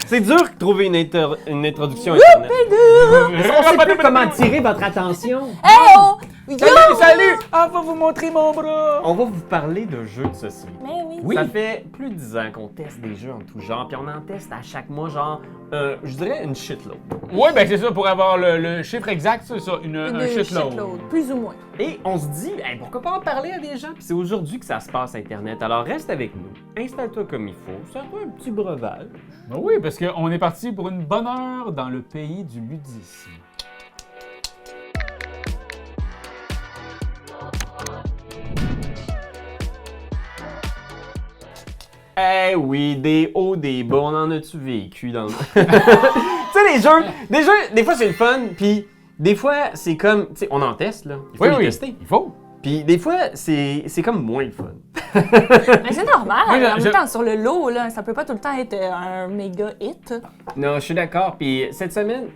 C'est dur de trouver une introduction Internet. On sait plus comment attirer votre attention. Hey oh! Salut! On va vous montrer mon bras! On va vous parler de jeux de société. Mais oui. Oui. Ça fait plus de 10 ans qu'on teste des jeux en tout genre, puis on en teste à chaque mois, genre, je dirais une shitload. Oui, ben c'est ça, pour avoir le chiffre exact, c'est ça, un shitload. Plus ou moins. Et on se dit, hey, pourquoi pas en parler à des gens? Puis c'est aujourd'hui que ça se passe Internet. Alors reste avec nous, installe-toi comme il faut, c'est un peu un petit breuvage. Ben oui, parce qu'on est parti pour une bonne heure dans le pays du ludisme. Eh oui, des hauts, des bas, on en a-tu vécu dans le... Tu sais, les jeux, des fois c'est le fun, puis des fois c'est comme, tu sais, on en teste, là. Il faut les tester. Il faut. Puis des fois, c'est comme moins le fun. Mais c'est normal. Moi, En même temps, sur le lot, là, ça peut pas tout le temps être un méga hit. Non, je suis d'accord. Puis cette semaine,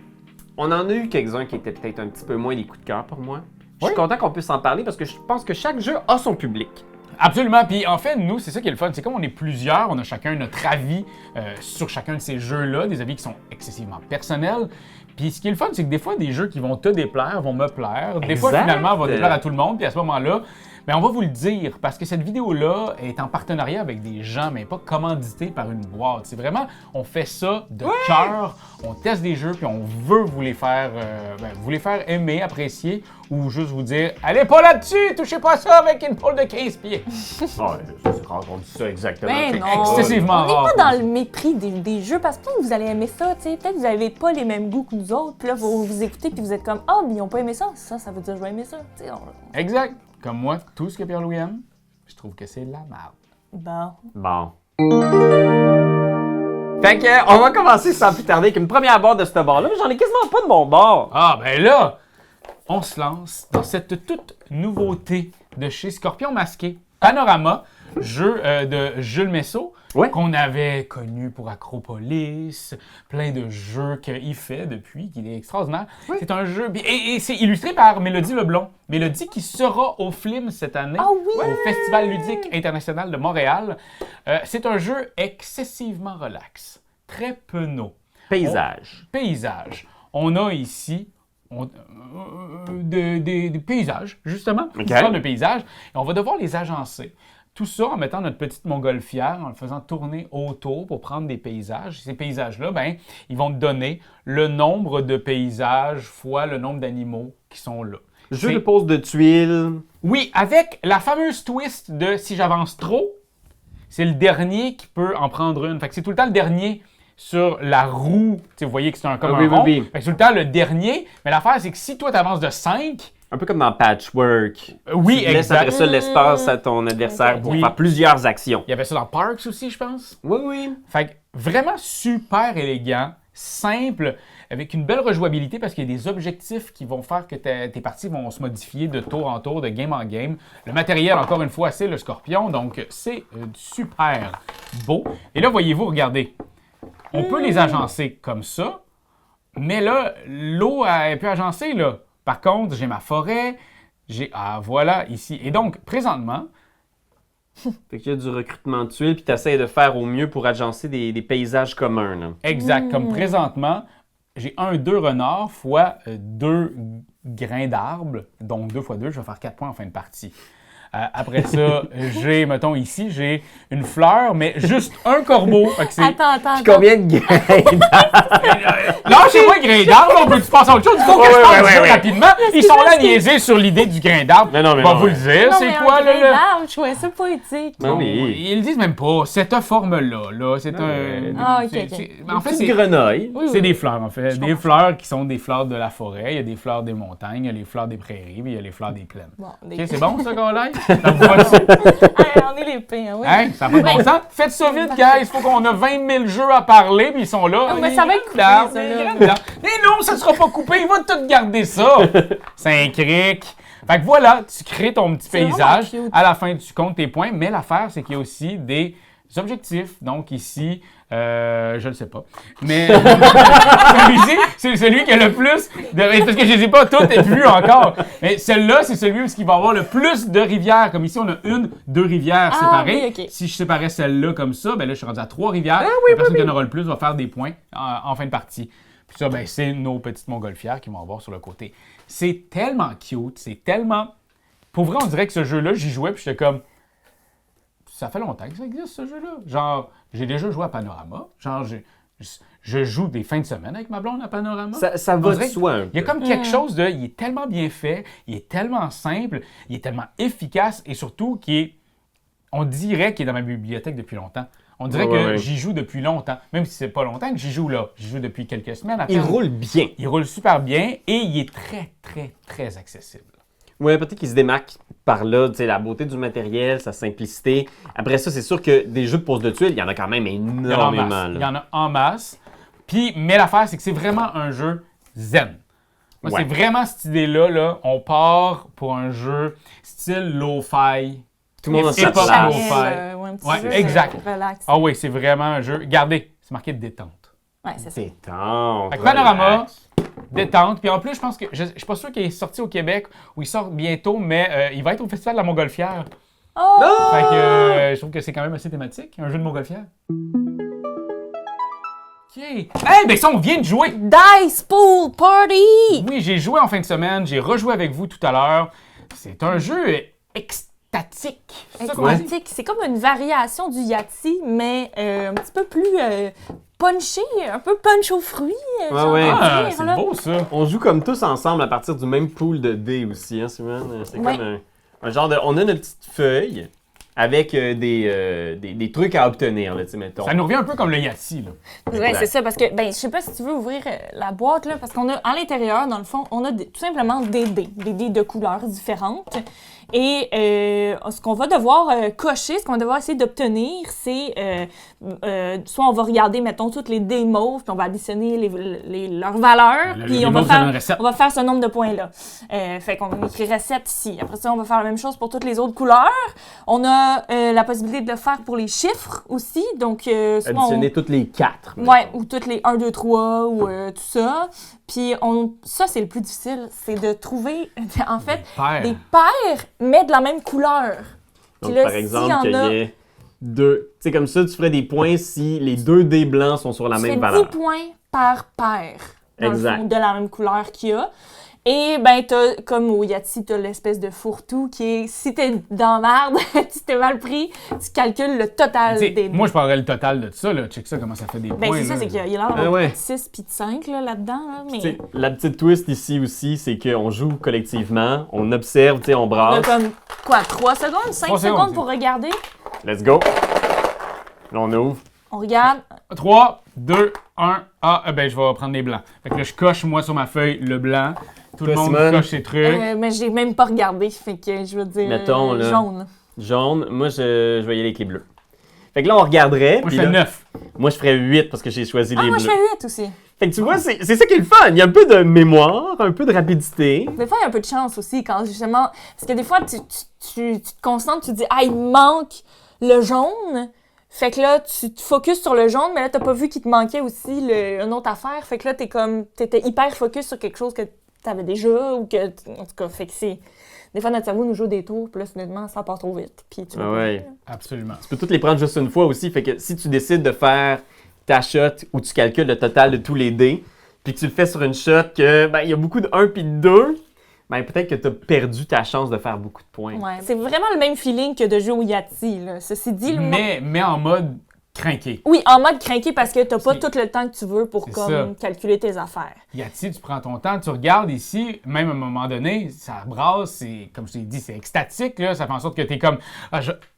on en a eu quelques-uns qui étaient peut-être un petit peu moins des coups de cœur pour moi. Je suis content qu'on puisse en parler parce que je pense que chaque jeu a son public. Absolument. Puis en fait, nous, c'est ça qui est le fun. C'est comme on est plusieurs, on a chacun notre avis sur chacun de ces jeux-là, des avis qui sont excessivement personnels. Puis ce qui est le fun, c'est que des fois, des jeux qui vont te déplaire vont me plaire. Des fois, finalement, vont déplaire à tout le monde. Puis à ce moment-là, on va vous le dire parce que cette vidéo-là est en partenariat avec des gens, mais pas commanditée par une boîte. C'est vraiment, on fait ça de cœur, on teste des jeux, puis on veut vous les faire, aimer, apprécier, ou juste vous dire « Allez pas là-dessus, touchez pas ça avec une pôle de 15 pieds! » C'est rare qu'on dit ça exactement. Ben non. Excessivement On n'est rare. pas dans le mépris des jeux parce que peut-être que vous allez aimer ça, tu sais. Peut-être que vous n'avez pas les mêmes goûts que nous autres. Puis là, vous écoutez puis vous êtes comme « Ah, mais ils n'ont pas aimé ça. Ça veut dire que je vais aimer ça. » Tu sais, Exact. Comme moi, tout ce que Pierre-Louis aime, je trouve que c'est la merde. Bon. Fait que, on va commencer sans plus tarder avec une première barre de ce bord-là, mais j'en ai quasiment pas de mon bord. Ah, ben là, on se lance dans cette toute nouveauté de chez Scorpion Masqué. Panorama, jeu de Jules Messot, qu'on avait connu pour Acropolis, plein de jeux qu'il fait depuis, qu'il est extraordinaire. Oui. C'est un jeu, et c'est illustré par Mélodie Leblond. Mélodie qui sera au film cette année, au Festival ludique international de Montréal. C'est un jeu excessivement relax, très penaud. Paysage. On a ici des paysages, justement, une histoire de paysages, et on va devoir les agencer. Tout ça en mettant notre petite montgolfière, en le faisant tourner autour pour prendre des paysages. Ces paysages-là, ils vont te donner le nombre de paysages fois le nombre d'animaux qui sont là. Jeu de pose de tuiles. Oui, avec la fameuse twist de si j'avance trop, c'est le dernier qui peut en prendre une. Fait que c'est tout le temps le dernier sur la roue. Vous voyez que c'est un rond. Fait que c'est tout le temps le dernier. Mais l'affaire, c'est que si toi, tu avances de 5... Un peu comme dans Patchwork. Oui, tu laisses après ça l'espace à ton adversaire pour faire plusieurs actions. Il y avait ça dans Parks aussi, je pense. Oui. Fait que vraiment super élégant, simple, avec une belle rejouabilité parce qu'il y a des objectifs qui vont faire que tes parties vont se modifier de tour en tour, de game en game. Le matériel, encore une fois, c'est le Scorpion, donc c'est super beau. Et là, voyez-vous, regardez, on peut les agencer comme ça, mais là, l'eau est plus agencée, là. Par contre, j'ai ma forêt, voilà, ici. Et donc, présentement... Fait qu'il y a du recrutement de tuiles, puis tu essaies de faire au mieux pour agencer des paysages communs. Là. Exact. Comme présentement, j'ai 2 renards fois 2 grains d'arbres. Donc, 2 fois 2, je vais faire 4 points en fin de partie. Après ça, j'ai une fleur, mais juste un corbeau. Attends. Puis combien de grains d'arbres? Lâchez-moi le grain d'arbre, on peut-tu passer à autre chose? Il faut que je parle du jeu rapidement. Ils sont là à niaiser sur l'idée du grain d'arbre. Mais non, je vais vous le dire, c'est quoi le grain d'arbre, je trouvais ça poétique. Non, mais... Ils le disent même pas, cette forme-là, c'est en fait, c'est grenouille. C'est des fleurs, en fait. Des fleurs qui sont des fleurs de la forêt, il y a des fleurs des montagnes, il y a les fleurs des prairies, puis il y a les fleurs des plaines. C'est bon, ça, Caroline? On est les pins, oui. Hey, ça n'a pas de bon sens. Faites ça vite, guys. Il faut qu'on a 20 000 jeux à parler, puis ils sont là. Mais ça va être coupé, ça, là. Mais non, ça ne sera pas coupé. Il va tout garder ça. C'est un cric. Fait que voilà, tu crées ton petit paysage. À la fin, tu comptes tes points. Mais l'affaire, c'est qu'il y a aussi des objectifs. Donc ici, je le sais pas. Mais celui-ci, c'est celui qui a le plus de... Parce que je les ai pas toutes vues encore. Mais celle-là, c'est celui où il va avoir le plus de rivières. Comme ici, on a 2 rivières séparées. Oui, ok. Si je séparais celle-là comme ça, ben là, je suis rendu à 3 rivières. La personne qui en aura le plus va faire des points en fin de partie. Puis ça, ben, c'est nos petites montgolfières qui vont avoir sur le côté. C'est tellement cute, c'est tellement... Pour vrai, on dirait que ce jeu-là, j'y jouais, puis j'étais comme... Ça fait longtemps que ça existe, ce jeu-là. Genre, j'ai déjà joué à Panorama. Genre, je joue des fins de semaine avec ma blonde à Panorama. Ça va de soi un peu. Il y a comme quelque chose de... Il est tellement bien fait, il est tellement simple, il est tellement efficace, et surtout qu'il est... On dirait qu'il est dans ma bibliothèque depuis longtemps. On dirait que j'y joue depuis longtemps. Même si c'est pas longtemps que j'y joue là. J'y joue depuis quelques semaines. Il roule bien. Il roule super bien et il est très, très, très accessible. Ouais, peut-être qu'il se démarque par là, tu sais, la beauté du matériel, sa simplicité. Après ça, c'est sûr que des jeux de pose de tuiles, il y en a quand même énormément. Il y en a en masse. Puis, mais l'affaire, c'est que c'est vraiment un jeu zen. Moi, c'est vraiment cette idée-là. Là, on part pour un jeu style lo-fi. Tout le monde a sa Hip-hop place. lo-fi. Ouais, exact. Relax. Ah oui, c'est vraiment un jeu. Regardez, c'est marqué détente. Ouais, c'est ça. Détente. Fait que Panorama, détente. Puis en plus, je pense que je suis pas sûr qu'il est sorti au Québec ou il sort bientôt, mais il va être au Festival de la Montgolfière. Oh! Fait que je trouve que c'est quand même assez thématique, un jeu de Montgolfière. OK. Hey, ben ça, on vient de jouer! Dice Pool Party! Oui, j'ai joué en fin de semaine, j'ai rejoué avec vous tout à l'heure. C'est un jeu extatique. C'est ça qu'on dit? Extatique, c'est comme une variation du Yahtzee, mais un petit peu plus punché, un peu punch aux fruits. Ouais. Ah, c'est beau ça! On joue comme tous ensemble à partir du même pool de dés aussi, hein, Simone? C'est Ouais. comme un genre de... On a notre petite feuille avec des trucs à obtenir, là, tu sais, mettons. Ça nous revient un peu comme le Yahtzee, là. Ouais, c'est ça, parce que, ben, je sais pas si tu veux ouvrir la boîte, là, parce qu'on a, à l'intérieur, dans le fond, on a tout simplement des dés de couleurs différentes. Et ce qu'on va devoir cocher, ce qu'on va devoir essayer d'obtenir, c'est soit on va regarder, mettons, toutes les dés mauves, puis on va additionner leurs valeurs, puis les on va mauves, ça donne une recette. on va faire ce nombre de points-là. Fait qu'on écrit recette ici. Après ça, on va faire la même chose pour toutes les autres couleurs. On a la possibilité de le faire pour les chiffres aussi, donc soit Additionner toutes les 4. ouais, ou toutes les 1, 2, 3, ou tout ça. Puis ça, c'est le plus difficile, c'est de trouver, en fait, des paires, mais de la même couleur. Puis Donc, là, par s'il exemple, y en qu'il a- y ait 2... Tu sais, comme ça, tu ferais des points si les 2 dés blancs sont sur la tu même fais valeur. 10 points par paire, dans le Exact. fond, de la même couleur qu'il y a. Et ben, t'as, comme au Yahtzee, t'as l'espèce de fourre-tout qui est, si t'es dans merde, si t'es mal pris, tu calcules le total T'sais, des moi, je prendrais le total de ça, là. Check ça, comment ça fait des Ben, points. c'est ça, là. c'est qu'il y a l'air Ah d'avoir ouais. de 6 puis de 5 là-dedans, là, mais Tu sais, la petite twist ici aussi, c'est qu'on joue collectivement, on observe, tu sais, on on a brasse. comme, quoi, 3 secondes, 5 3 secondes secondes, pour regarder. Let's go! Là, on ouvre. On regarde. 3, 2, 1. Ah, ben, je vais prendre les blancs. Fait que là, je coche, moi, sur ma feuille, le blanc. Tout le Toi, monde Simone? coche ses trucs. Mais j'ai même pas regardé, fait que je veux dire Mettons, là. jaune. Jaune, moi, je vais y aller avec les bleus. Fait que là, on regarderait. Moi, puis je fais là, 9. Moi, je ferais 8 parce que j'ai choisi Ah, les moi bleus. je fais 8 aussi. Fait que tu vois, c'est ça qui est le fun. Il y a un peu de mémoire, un peu de rapidité. Des fois, il y a un peu de chance aussi quand justement. Parce que des fois, tu te concentres, tu te dis, ah, il me manque le jaune. Fait que là, tu te focuses sur le jaune, mais là, t'as pas vu qu'il te manquait aussi une autre affaire. Fait que là, t'étais hyper focus sur quelque chose que t'avais déjà ou que. En tout cas, fait que c'est. Des fois, notre cerveau nous joue des tours, puis là, soudainement, ça part trop vite. Puis tu vas Ah pas- ouais. Absolument. Tu peux toutes les prendre juste une fois aussi. Fait que si tu décides de faire ta shot où tu calcules le total de tous les dés, puis que tu le fais sur une shot que, ben, il y a beaucoup de 1 puis de 2, ben, peut-être que tu as perdu ta chance de faire beaucoup de points. Ouais. C'est vraiment le même feeling que de jouer au Yahtzee, là. Ceci dit, le Mais en mode crinqué. Oui, en mode craqué parce que t'as pas C'est- tout le temps que tu veux pour c'est comme calculer tes affaires. Yahtzee, tu prends ton temps, tu regardes ici, même à un moment donné, ça brasse, c'est, comme je t'ai dit, c'est extatique, là, ça fait en sorte que t'es comme,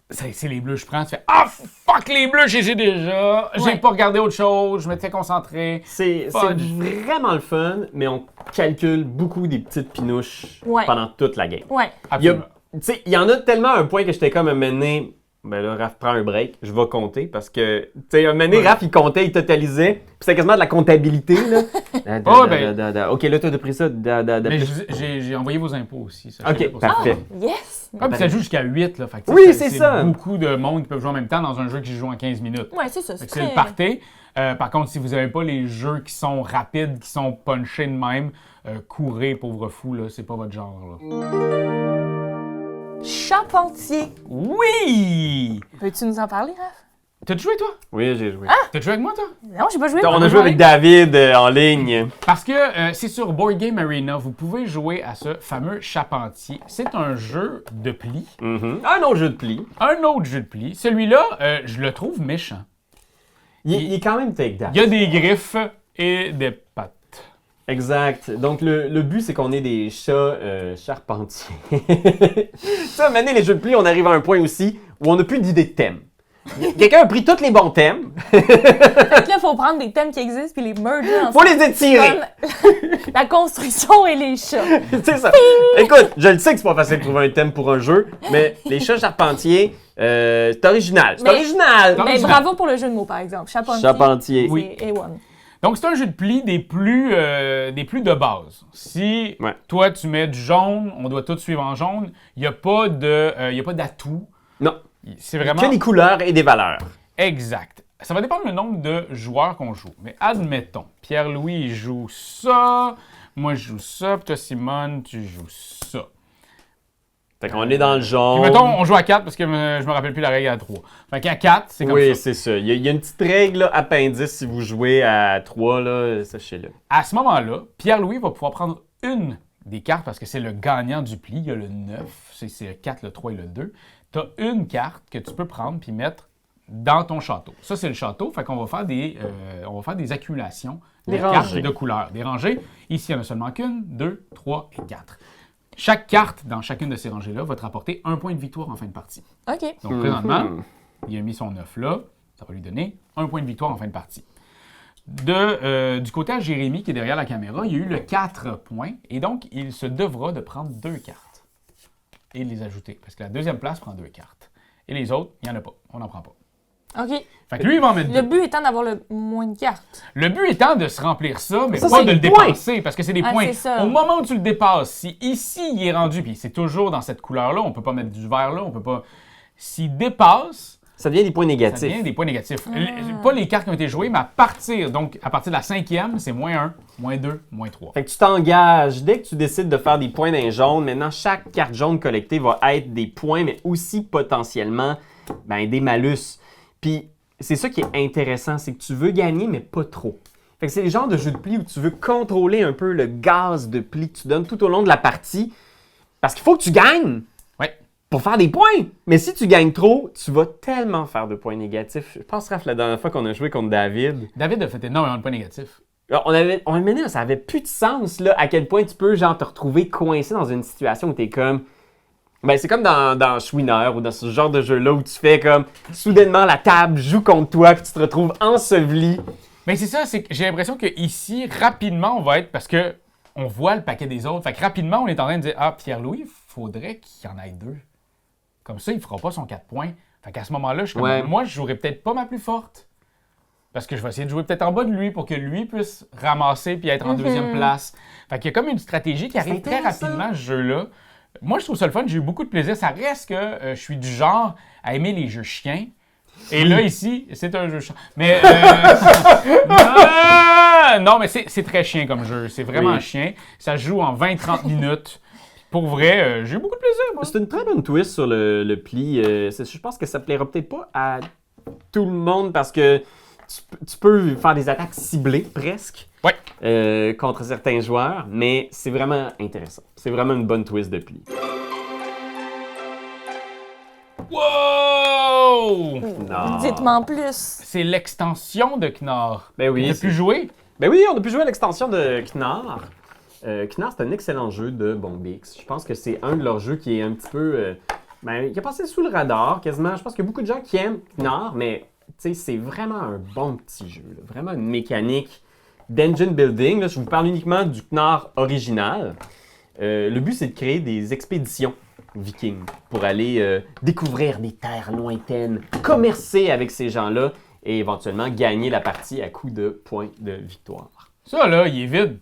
c'est les bleus, je prends, tu fais, ah, fuck les bleus, j'ai déjà, j'ai Ouais. pas regardé autre chose, je m'étais concentré. C'est Fudge. vraiment le fun, mais on calcule beaucoup des petites pinouches Ouais. pendant toute la game. Ouais. Il y a- Absolument. Tu sais, il y en a tellement un point que j'étais comme à mener. Ben là, Raph prend un break. Je vais compter parce que, tu sais, un moment donné, Raph, il comptait, il totalisait. Puis c'est quasiment de la comptabilité, là. OK, là, tu as pris ça. Mais j'ai envoyé vos impôts aussi. Ça, OK, Ah, parfait. yes! Ah, puis ça joue jusqu'à 8, là. Fait que, Oui, c'est ça. Beaucoup de monde qui peuvent jouer en même temps dans un jeu qui se joue en 15 minutes. Ouais, c'est ça. Fait C'est que c'est le très... party. Par contre, si vous n'avez pas les jeux qui sont rapides, qui sont punchés de même, courez, pauvre fou, là, c'est pas votre genre, là. Charpentier. Oui! Peux-tu nous en parler, Raph? T'as joué, toi? Oui, j'ai joué. T'as joué avec moi, toi? Non, j'ai pas joué. On a joué avec David en ligne. Parce que c'est sur Board Game Arena, vous pouvez jouer à ce fameux Charpentier. C'est un jeu de pli. Un autre jeu de pli. Un autre jeu de pli. Celui-là, je le trouve méchant. Il est quand même take-that. Il y a des griffes et des pattes. Exact. Donc, le but, c'est qu'on ait des chats charpentiers. Ça, maintenant, les jeux de pli, on arrive à un point aussi où on n'a plus d'idée de thème. Quelqu'un a pris tous les bons thèmes. Fait que là, il faut prendre des thèmes qui existent puis les merger ensemble. Faut les étirer. Comme la construction et les chats. C'est ça. Écoute, je le sais que c'est pas facile de trouver un thème pour un jeu, mais les chats charpentiers, c'est original. C'est Mais- original. Mais bravo pour le jeu de mots, par exemple. Charpentier. Charpentier. C'est A1. Donc, c'est un jeu de pli des plus de base. Si Ouais. toi, tu mets du jaune, on doit tous suivre en jaune, il n'y a pas d'atout. Non. C'est vraiment... Que des couleurs et des valeurs. Exact. Ça va dépendre du nombre de joueurs qu'on joue. Mais admettons, Pierre-Louis joue ça, moi je joue ça, puis toi, Simone, tu joues ça. Fait qu'on est dans le jaune. Puis mettons, on joue à 4 parce que je me rappelle plus la règle à 3. Fait qu'à 4, c'est comme Oui, ça. c'est ça. Il y a une petite règle, là, appendice, si vous jouez à 3, là, sachez-le. À ce moment-là, Pierre-Louis va pouvoir prendre une des cartes parce que c'est le gagnant du pli. Il y a le 9, c'est le 4, le 3 et le 2. Tu as une carte que tu peux prendre puis mettre dans ton château. Ça, c'est le château. Fait qu'on va faire des accumulations de Des cartes rangées. de couleurs. Des rangées. Ici, il n'y en a seulement qu'une, 2, 3 et 4. Chaque carte dans chacune de ces rangées-là va te rapporter un point de victoire en fin de partie. OK. Donc, présentement, il a mis son 9 là. Ça va lui donner un point de victoire en fin de partie. Du côté à Jérémy, qui est derrière la caméra, il y a eu le 4 points. Et donc, il se devra de prendre 2 cartes et de les ajouter. Parce que la deuxième place prend 2 cartes. Et les autres, il n'y en a pas. On n'en prend pas. OK. Fait que lui, il va en mettre Le 2. but étant d'avoir le moins de cartes. Le but étant de se remplir ça, mais Ça, pas c'est de le des points. dépasser, parce que c'est des Ah, points. c'est ça. Au moment où tu le dépasses, si ici, il est rendu, puis c'est toujours dans cette couleur-là, on peut pas mettre du vert là, on peut pas... S'il dépasse, Ça devient des points ça négatifs. devient des points négatifs. Pas les cartes qui ont été jouées, mais à partir de la 5e, c'est -1, -2, -3. Fait que tu t'engages. Dès que tu décides de faire des points d'un jaune, maintenant, chaque carte jaune collectée va être des points, mais aussi potentiellement des malus. Puis, c'est ça qui est intéressant, c'est que tu veux gagner, mais pas trop. Fait que c'est le genre de jeu de pli où tu veux contrôler un peu le gaz de pli que tu donnes tout au long de la partie. Parce qu'il faut que tu gagnes Ouais. pour faire des points. Mais si tu gagnes trop, tu vas tellement faire de points négatifs. Je pense, Raph, la dernière fois qu'on a joué contre David, David a fait énormément de points négatifs. alors, on mené, ça avait plus de sens, là, à quel point tu peux, genre, te retrouver coincé dans une situation où t'es comme... c'est comme dans Chouineur ou dans ce genre de jeu-là où tu fais comme, soudainement, la table joue contre toi puis tu te retrouves enseveli. Mais c'est ça, c'est que j'ai l'impression qu'ici, rapidement, on va être, parce que on voit le paquet des autres, fait que rapidement, on est en train de dire, ah, Pierre-Louis, il faudrait qu'il y en ait 2. Comme ça, il fera pas son 4 points. Fait qu'à ce moment-là, je suis comme, Ouais. moi, je jouerais peut-être pas ma plus forte. Parce que je vais essayer de jouer peut-être en bas de lui pour que lui puisse ramasser puis être en deuxième place. Fait qu'il y a comme une stratégie qui arrive très intéressant. rapidement, ce jeu-là. Moi, je trouve ça le fun. J'ai eu beaucoup de plaisir. Ça reste que je suis du genre à aimer les jeux chiens. Et là, ici, c'est un jeu chien. Mais non, mais c'est très chien comme jeu. C'est vraiment Oui. chien. Ça se joue en 20-30 minutes. Pour vrai, j'ai eu beaucoup de plaisir, moi. C'est une très bonne twist sur le pli. Je pense que ça plaira peut-être pas à tout le monde parce que tu peux faire des attaques ciblées, presque, Ouais. contre certains joueurs, mais c'est vraiment intéressant. C'est vraiment une bonne twist de pli. Wow! Non. Dites-moi en plus. C'est l'extension de Knorr. Ben oui. T'as pu jouer? Ben oui, on a pu jouer à l'extension de Knorr. Knorr, c'est un excellent jeu de Bombix. Je pense que c'est un de leurs jeux qui est un petit peu... qui a passé sous le radar, quasiment. Je pense qu'il y a beaucoup de gens qui aiment Knorr, mais c'est vraiment un bon petit jeu. Là. Vraiment une mécanique d'engine building. Là, je vous parle uniquement du Knorr original. Le but, c'est de créer des expéditions vikings pour aller découvrir des terres lointaines, commercer avec ces gens-là et éventuellement gagner la partie à coup de points de victoire. Ça, là, il est vide.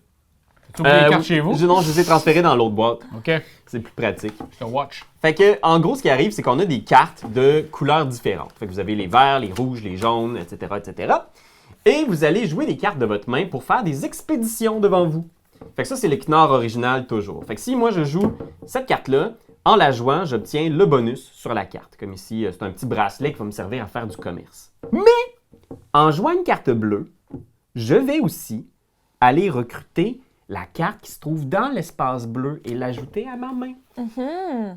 Tu oublies les cartes chez vous? Non, je les ai transférées dans l'autre boîte. OK, C'est plus pratique. je te watch. Fait que, en gros, ce qui arrive, c'est qu'on a des cartes de couleurs différentes. Fait que vous avez les verts, les rouges, les jaunes, etc., etc. Et vous allez jouer des cartes de votre main pour faire des expéditions devant vous. Fait que ça, c'est le Knorr original toujours. Fait que si moi, je joue cette carte-là, en la jouant, j'obtiens le bonus sur la carte. Comme ici, c'est un petit bracelet qui va me servir à faire du commerce. Mais, en jouant une carte bleue, je vais aussi aller recruter la carte qui se trouve dans l'espace bleu et l'ajouter à ma main.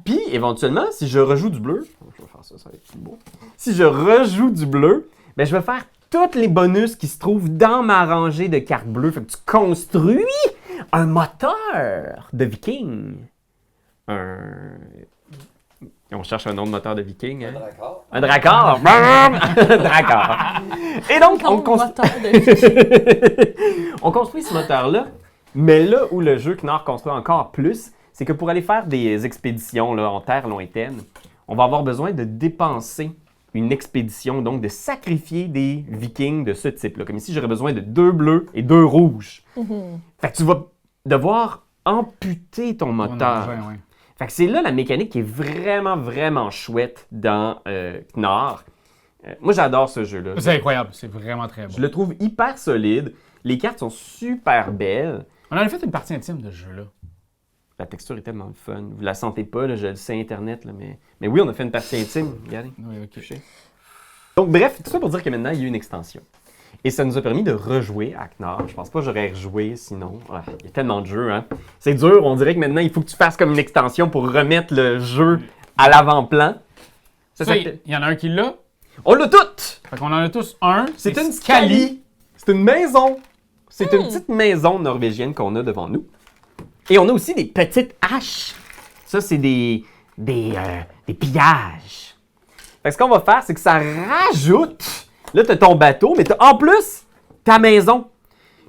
Puis, éventuellement, si je rejoue du bleu, je vais faire ça, ça va être plus beau. Si je rejoue du bleu, ben, je vais faire tous les bonus qui se trouvent dans ma rangée de cartes bleues. Fait que tu construis un moteur de viking. On cherche un nom de moteur de viking. Hein? Un dracard. Un dracard. Et donc, on construit ce moteur-là. Mais là où le jeu Knorr construit encore plus, c'est que pour aller faire des expéditions là, en terre lointaine, on va avoir besoin de dépenser une expédition, donc de sacrifier des vikings de ce type-là. Comme ici, j'aurais besoin de 2 bleus et 2 rouges. Fait que tu vas devoir amputer ton moteur. Ouais. Fait que c'est là la mécanique qui est vraiment, vraiment chouette dans Knorr. Moi, j'adore ce jeu-là. C'est incroyable, c'est vraiment très bon. Je le trouve hyper solide. Les cartes sont super belles. On en a fait une partie intime de ce jeu-là. La texture est tellement fun. Vous la sentez pas, là, je le sais, Internet, là, mais oui, on a fait une partie intime. Regardez. Oui, ok. Donc, bref, tout ça pour dire que maintenant, il y a une extension. Et ça nous a permis de rejouer à Knorr. Je pense pas que j'aurais rejoué sinon. Ah, il y a tellement de jeux, hein. C'est dur, on dirait que maintenant, il faut que tu fasses comme une extension pour remettre le jeu à l'avant-plan. Ça, il y en a un qui l'a. On l'a toutes! Fait qu'on en a tous un. C'est une Scali. C'est une maison. C'est une petite maison norvégienne qu'on a devant nous. Et on a aussi des petites haches. Ça, c'est des pillages. Fait que ce qu'on va faire, c'est que ça rajoute. Là, tu as ton bateau, mais tu as en plus ta maison.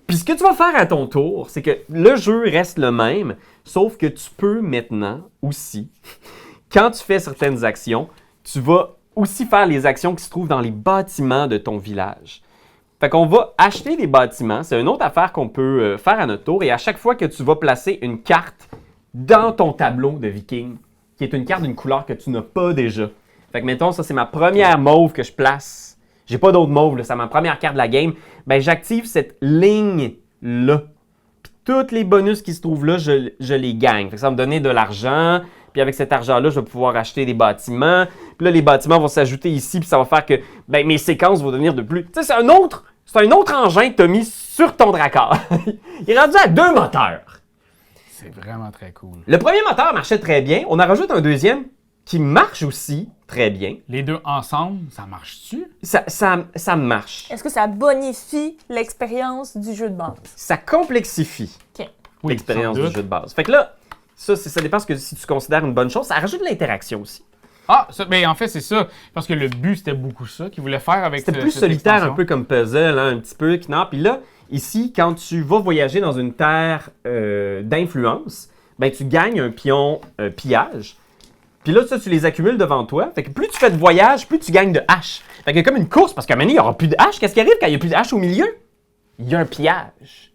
Puis ce que tu vas faire à ton tour, c'est que le jeu reste le même, sauf que tu peux maintenant aussi, quand tu fais certaines actions, tu vas aussi faire les actions qui se trouvent dans les bâtiments de ton village. Fait qu'on va acheter des bâtiments. C'est une autre affaire qu'on peut faire à notre tour. Et à chaque fois que tu vas placer une carte dans ton tableau de viking, qui est une carte d'une couleur que tu n'as pas déjà. Fait que mettons, ça c'est ma première mauve que je place. J'ai pas d'autres mauves, là, c'est ma première carte de la game. Ben j'active cette ligne-là. Puis tous les bonus qui se trouvent là, je les gagne. Fait que ça va me donner de l'argent. Puis avec cet argent-là, je vais pouvoir acheter des bâtiments. Puis là, les bâtiments vont s'ajouter ici, puis ça va faire que ben, mes séquences vont devenir de plus... Tu sais, c'est un autre engin que tu as mis sur ton dracard. Il est rendu à 2 moteurs. C'est vraiment très cool. Le premier moteur marchait très bien. On en rajoute un deuxième qui marche aussi très bien. Les deux ensemble, ça marche-tu? Ça marche. Est-ce que ça bonifie l'expérience du jeu de base? Ça complexifie Oui, l'expérience sans du doute. jeu de base. Fait que là, ça dépend si tu considères une bonne chose. Ça rajoute de l'interaction aussi. Ah, ben en fait, c'est ça. Parce que le but, c'était beaucoup ça qu'ils voulaient faire avec C'était plus cette solitaire, extension. un peu comme puzzle, hein, un petit peu, Knorr. Puis là, ici, quand tu vas voyager dans une terre d'influence, ben tu gagnes un pion pillage. Puis là, ça, tu les accumules devant toi. Fait que plus tu fais de voyage, plus tu gagnes de haches. Fait que comme une course, parce qu'à un moment donné, il n'y aura plus de haches. Qu'est-ce qui arrive quand il n'y a plus de haches au milieu? Il y a un pillage.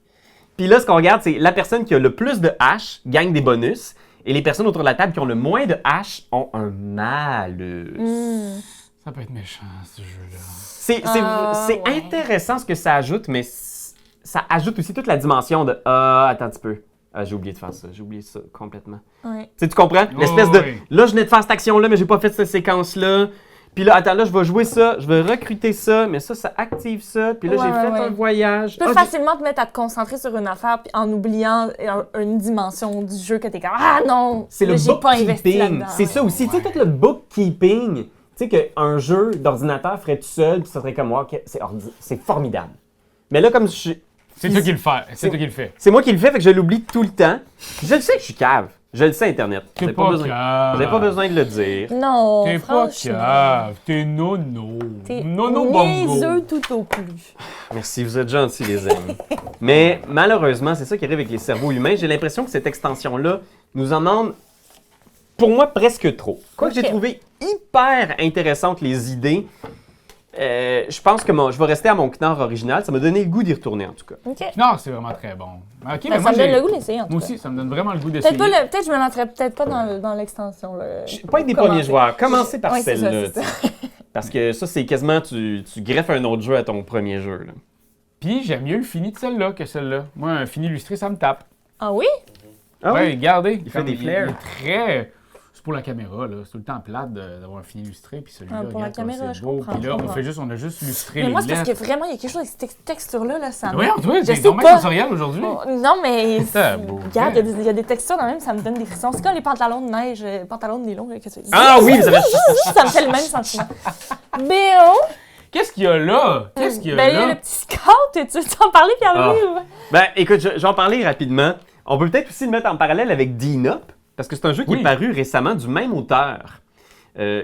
Puis là, ce qu'on regarde, c'est la personne qui a le plus de haches gagne des bonus. Et les personnes autour de la table qui ont le moins de haches ont un malus. Ça peut être méchant, ce jeu-là. C'est ouais. intéressant ce que ça ajoute, mais ça ajoute aussi toute la dimension de « Ah, attends un petit peu. Ah, j'ai oublié de faire ça. J'ai oublié ça complètement. Ouais. » Tu comprends? L'espèce de oui. « Là, je venais de faire cette action-là, mais j'ai pas fait cette séquence-là. Puis là, attends, là, je vais jouer ça. Je vais recruter ça. Mais ça active ça. Puis là, Ouais, j'ai fait ouais. un voyage. Tu peux Ah, facilement te mettre à te concentrer sur une affaire puis en oubliant une dimension du jeu que t'es comme « Ah non! C'est le j'ai pas investi bookkeeping. là-dedans. » C'est ça aussi. Tu sais, tout le bookkeeping. Tu sais, qu'un jeu d'ordinateur ferait tout seul, puis ça serait comme moi, OK, c'est formidable. Mais là, comme je. C'est toi qui le fais. C'est toi qui le fais. C'est moi qui le fais, fait que je l'oublie tout le temps. Je le sais que je suis cave. Je le sais, Internet. Vous T'es n'avez pas besoin. cave. Vous n'avez pas besoin de le dire. Non, T'es pas franchement. cave. T'es nono. T'es Nono bongo. niaiseux tout au plus. Merci, vous êtes gentils, les amis. Mais malheureusement, c'est ça qui arrive avec les cerveaux humains. J'ai l'impression que cette extension-là nous en demande pour moi, presque trop. Quoi que Ok. j'ai trouvé hyper intéressantes les idées, je pense que je vais rester à mon Knorr original. Ça m'a donné le goût d'y retourner, en tout cas. OK. Non, c'est vraiment très bon. OK, Ben, mais ça moi, me donne j'ai- le goût d'essayer, en tout Moi cas. aussi, ça me donne vraiment le goût d'essayer. Peut-être que je me lancerais peut-être pas dans l'extension. Là. Pas être des Commencer. premiers joueurs. Commencez par Ouais, c'est ça, celle-là. c'est ça. tu sais. Parce que ça, c'est quasiment, tu greffes un autre jeu à ton premier jeu. Là. Puis j'aime mieux le fini de celle-là que celle-là. Moi, un fini illustré, ça me tape. Ah oui? Ah Ouais, oui? regardez. Il fait des flares. Il est très... C'est pour la caméra, là. C'est tout le temps plate d'avoir un fini illustré. Puis celui-là, Ah, pour la regarde comme caméra, c'est je beau. comprends, Puis je là, comprends. on a juste illustré Mais les moi, c'est parce lettres. que vraiment, il y a quelque chose avec cette texture-là, là, ça me... Oui, Antoine, Je c'est sais normal pas. sensoriel aujourd'hui. Oh, non, mais... C'est beau. Regarde, il y a des textures dans même, ça me donne des frissons. C'est comme les pantalons de neige, pantalons de nylon, là, que tu dis. Ah oui, ça fait... Ça me fait le même sentiment. Béo! Qu'est-ce qu'il y a là? Qu'est-ce qu'il y a Ben, il y a là? le petit scout, tu veux t'en parler, Pierre-Louis? ou- Ben, écoute, je vais en parler rapidement. On peut peut-être aussi le mettre en parallèle avec D-Nop, parce que c'est un jeu qui Oui. est paru récemment du même auteur.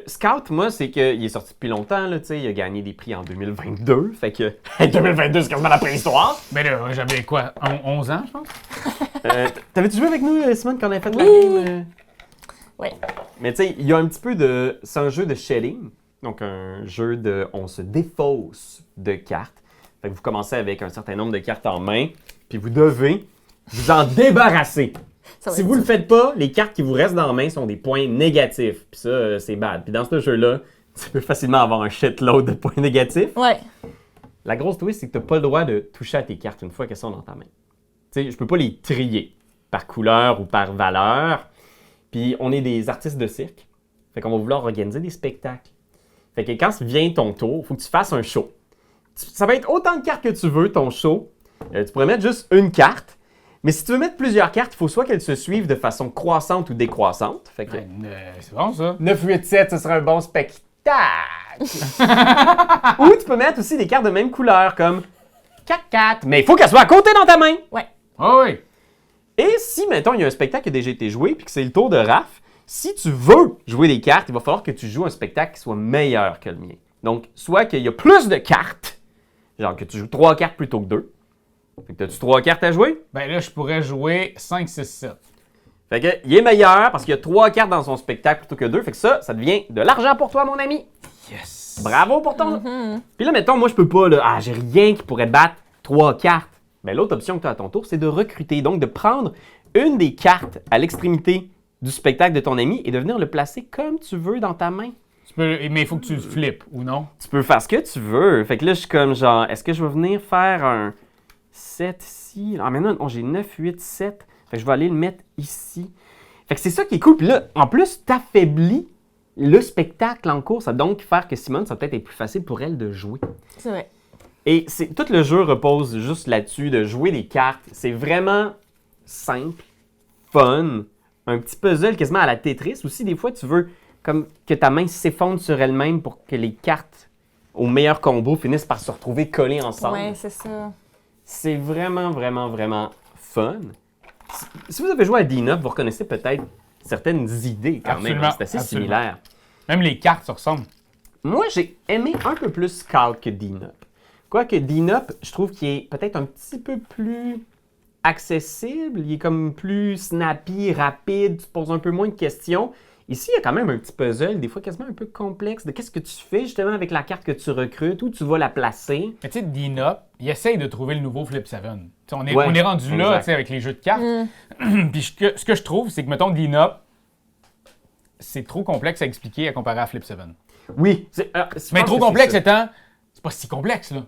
Scout, moi, c'est qu'il est sorti depuis longtemps, là, tu sais, il a gagné des prix en 2022, fait que... 2022, c'est quasiment la préhistoire! Mais là, j'avais quoi? 11 ans, je pense? T'avais-tu joué avec nous, Simone, quand on avait fait la Oui. game? Oui. Mais tu sais, il y a un petit peu de... C'est un jeu de shedding, donc un jeu de... On se défausse de cartes. Fait que vous commencez avec un certain nombre de cartes en main, puis vous devez vous en débarrasser. Ça va Si être vous le dur. faites pas, les cartes qui vous restent dans la main sont des points négatifs. Puis ça, c'est bad. Puis dans ce jeu-là, tu peux facilement avoir un shitload de points négatifs. Ouais. La grosse twist, c'est que tu n'as pas le droit de toucher à tes cartes une fois qu'elles sont dans ta main. Tu sais, je peux pas les trier par couleur ou par valeur. Puis on est des artistes de cirque. Fait qu'on va vouloir organiser des spectacles. Fait que quand vient ton tour, il faut que tu fasses un show. Ça va être autant de cartes que tu veux, ton show. Tu pourrais mettre juste une carte. Mais si tu veux mettre plusieurs cartes, il faut soit qu'elles se suivent de façon croissante ou décroissante. Fait que Ouais, c'est bon, ça. 9, 8, 7, ce serait un bon spectacle. Ou tu peux mettre aussi des cartes de même couleur, comme 4, 4. Mais il faut qu'elles soient à côté dans ta main. Ah oui. Et si, mettons, il y a un spectacle qui a déjà été joué, puis que c'est le tour de Raph, si tu veux jouer des cartes, il va falloir que tu joues un spectacle qui soit meilleur que le mien. Donc, soit qu'il y a plus de cartes, genre que tu joues 3 cartes plutôt que 2. Fait que t'as-tu 3 cartes à jouer? Ben là, je pourrais jouer 5, 6, 7. Fait que, il est meilleur parce qu'il y a 3 cartes dans son spectacle plutôt que 2. Fait que ça devient de l'argent pour toi, mon ami. Yes! Bravo pour ton... Puis là, mettons, moi, je peux pas, là, j'ai rien qui pourrait battre 3 cartes. Ben, l'autre option que tu as à ton tour, c'est de recruter. Donc, de prendre une des cartes à l'extrémité du spectacle de ton ami et de venir le placer comme tu veux dans ta main. Mais il faut que tu le flippes, ou non? Tu peux faire ce que tu veux. Fait que là, je suis comme genre, est-ce que je vais venir faire un 7 ici? Ah, maintenant, non, j'ai 9, 8, 7. Fait que je vais aller le mettre ici. Fait que c'est ça qui est cool. Puis là, en plus, t'affaiblis le spectacle en cours. Ça va donc faire que Simone, ça va peut-être être plus facile pour elle de jouer. C'est vrai. Et tout le jeu repose juste là-dessus, de jouer des cartes. C'est vraiment simple, fun, un petit puzzle quasiment à la Tetris. Aussi, des fois, tu veux comme que ta main s'effondre sur elle-même pour que les cartes au meilleur combo finissent par se retrouver collées ensemble. Ouais, c'est ça. C'est vraiment, vraiment, vraiment fun. Si vous avez joué à D-Nop, vous reconnaissez peut-être certaines idées quand Absolument, même. C'est assez absolument. similaire. Même les cartes se ressemblent. Moi, j'ai aimé un peu plus Scout que D-Nop. Quoique D-Nop, je trouve qu'il est peut-être un petit peu plus accessible. Il est comme plus snappy, rapide, tu te poses un peu moins de questions. Ici, il y a quand même un petit puzzle, des fois quasiment un peu complexe, de qu'est-ce que tu fais justement avec la carte que tu recrutes, où tu vas la placer. Mais tu sais, D-Nop, il essaye de trouver le nouveau Flip 7. T'sais, on est rendu là, exact. tu sais, avec les jeux de cartes. Puis ce que je trouve, c'est que, mettons, D-Nop, c'est trop complexe à expliquer à comparer à Flip 7. Oui. Mais trop complexe étant, c'est pas si complexe, là.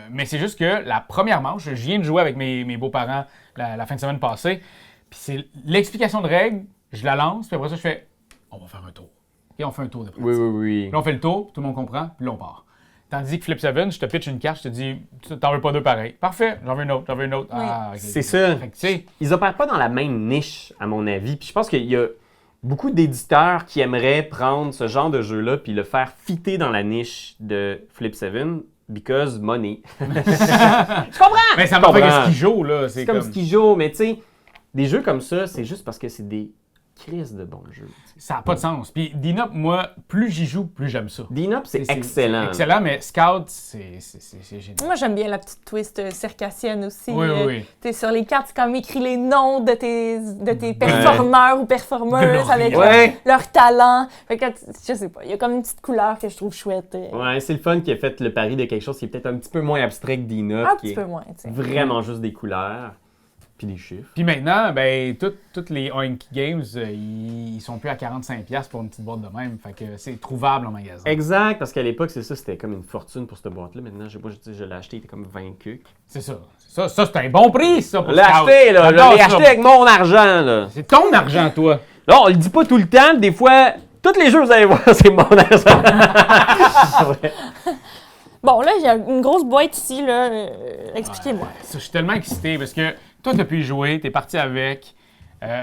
Mais c'est juste que la première manche, je viens de jouer avec mes beaux-parents la fin de semaine passée, puis c'est l'explication de règles, je la lance, puis après ça, je fais, on va faire un tour. Et on fait un tour de pratique. Oui, oui, oui. Puis là, on fait le tour, tout le monde comprend, puis là, on part. Tandis que Flip 7, je te pitch une carte, je te dis, t'en veux pas deux pareils. Parfait, j'en veux une autre, j'en veux une autre. Ah, ok. C'est ça. Fait que, tu sais, Ils opèrent pas dans la même niche, à mon avis. Puis je pense qu'il y a beaucoup d'éditeurs qui aimeraient prendre ce genre de jeu-là puis le faire fitter dans la niche de Flip 7 because money. Je comprends! mais ça va comprends. faire ce qu'il joue, là. C'est comme Skijo, mais tu sais, des jeux comme ça, c'est juste parce que c'est des crise de bon jeu. Ça n'a pas de sens. Puis D-Nop, moi, plus j'y joue, plus j'aime ça. D-Nop, c'est excellent. Excellent, mais Scout, c'est génial. Moi, j'aime bien la petite twist circassienne aussi. Oui. T'es sur les cartes, c'est comme écrit les noms de tes performeurs ou performeuses avec leur talent. Fait que, je sais pas, il y a comme une petite couleur que je trouve chouette. Ouais, c'est le fun qui a fait le pari de quelque chose qui est peut-être un petit peu moins abstrait que D-Nop. Un petit peu moins, tu sais. Vraiment juste des couleurs. Puis des chiffres. Puis maintenant, ben, toutes les Oink Games, ils sont plus à 45$ pour une petite boîte de même. Fait que c'est trouvable en magasin. Exact, parce qu'à l'époque, c'est ça, c'était comme une fortune pour cette boîte-là. Maintenant, je sais pas, je l'ai acheté, il était comme 20 cucs. C'est ça. Ça, c'est un bon prix, ça, pour Je l'ai Scout. acheté, là. Je J'adore l'ai ça. acheté avec mon argent, là. C'est ton argent, toi. Là, on le dit pas tout le temps. Des fois, tous les jeux, vous allez voir, c'est mon argent. Ouais. Bon, là, il y a une grosse boîte ici, là. Expliquez-moi. Ça, je suis tellement excité parce que toi, tu as pu y jouer, tu es parti avec.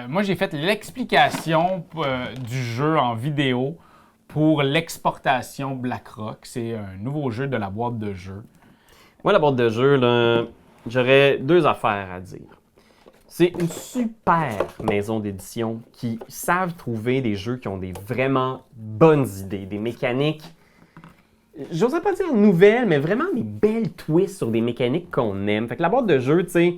Moi, j'ai fait l'explication du jeu en vidéo pour l'exportation BlackRock. C'est un nouveau jeu de la boîte de jeu. Moi, la boîte de jeu, là, j'aurais 2 affaires à dire. C'est une super maison d'édition qui savent trouver des jeux qui ont des vraiment bonnes idées, des mécaniques. J'oserais pas dire nouvelles, mais vraiment des belles twists sur des mécaniques qu'on aime. Fait que la boîte de jeu, tu sais,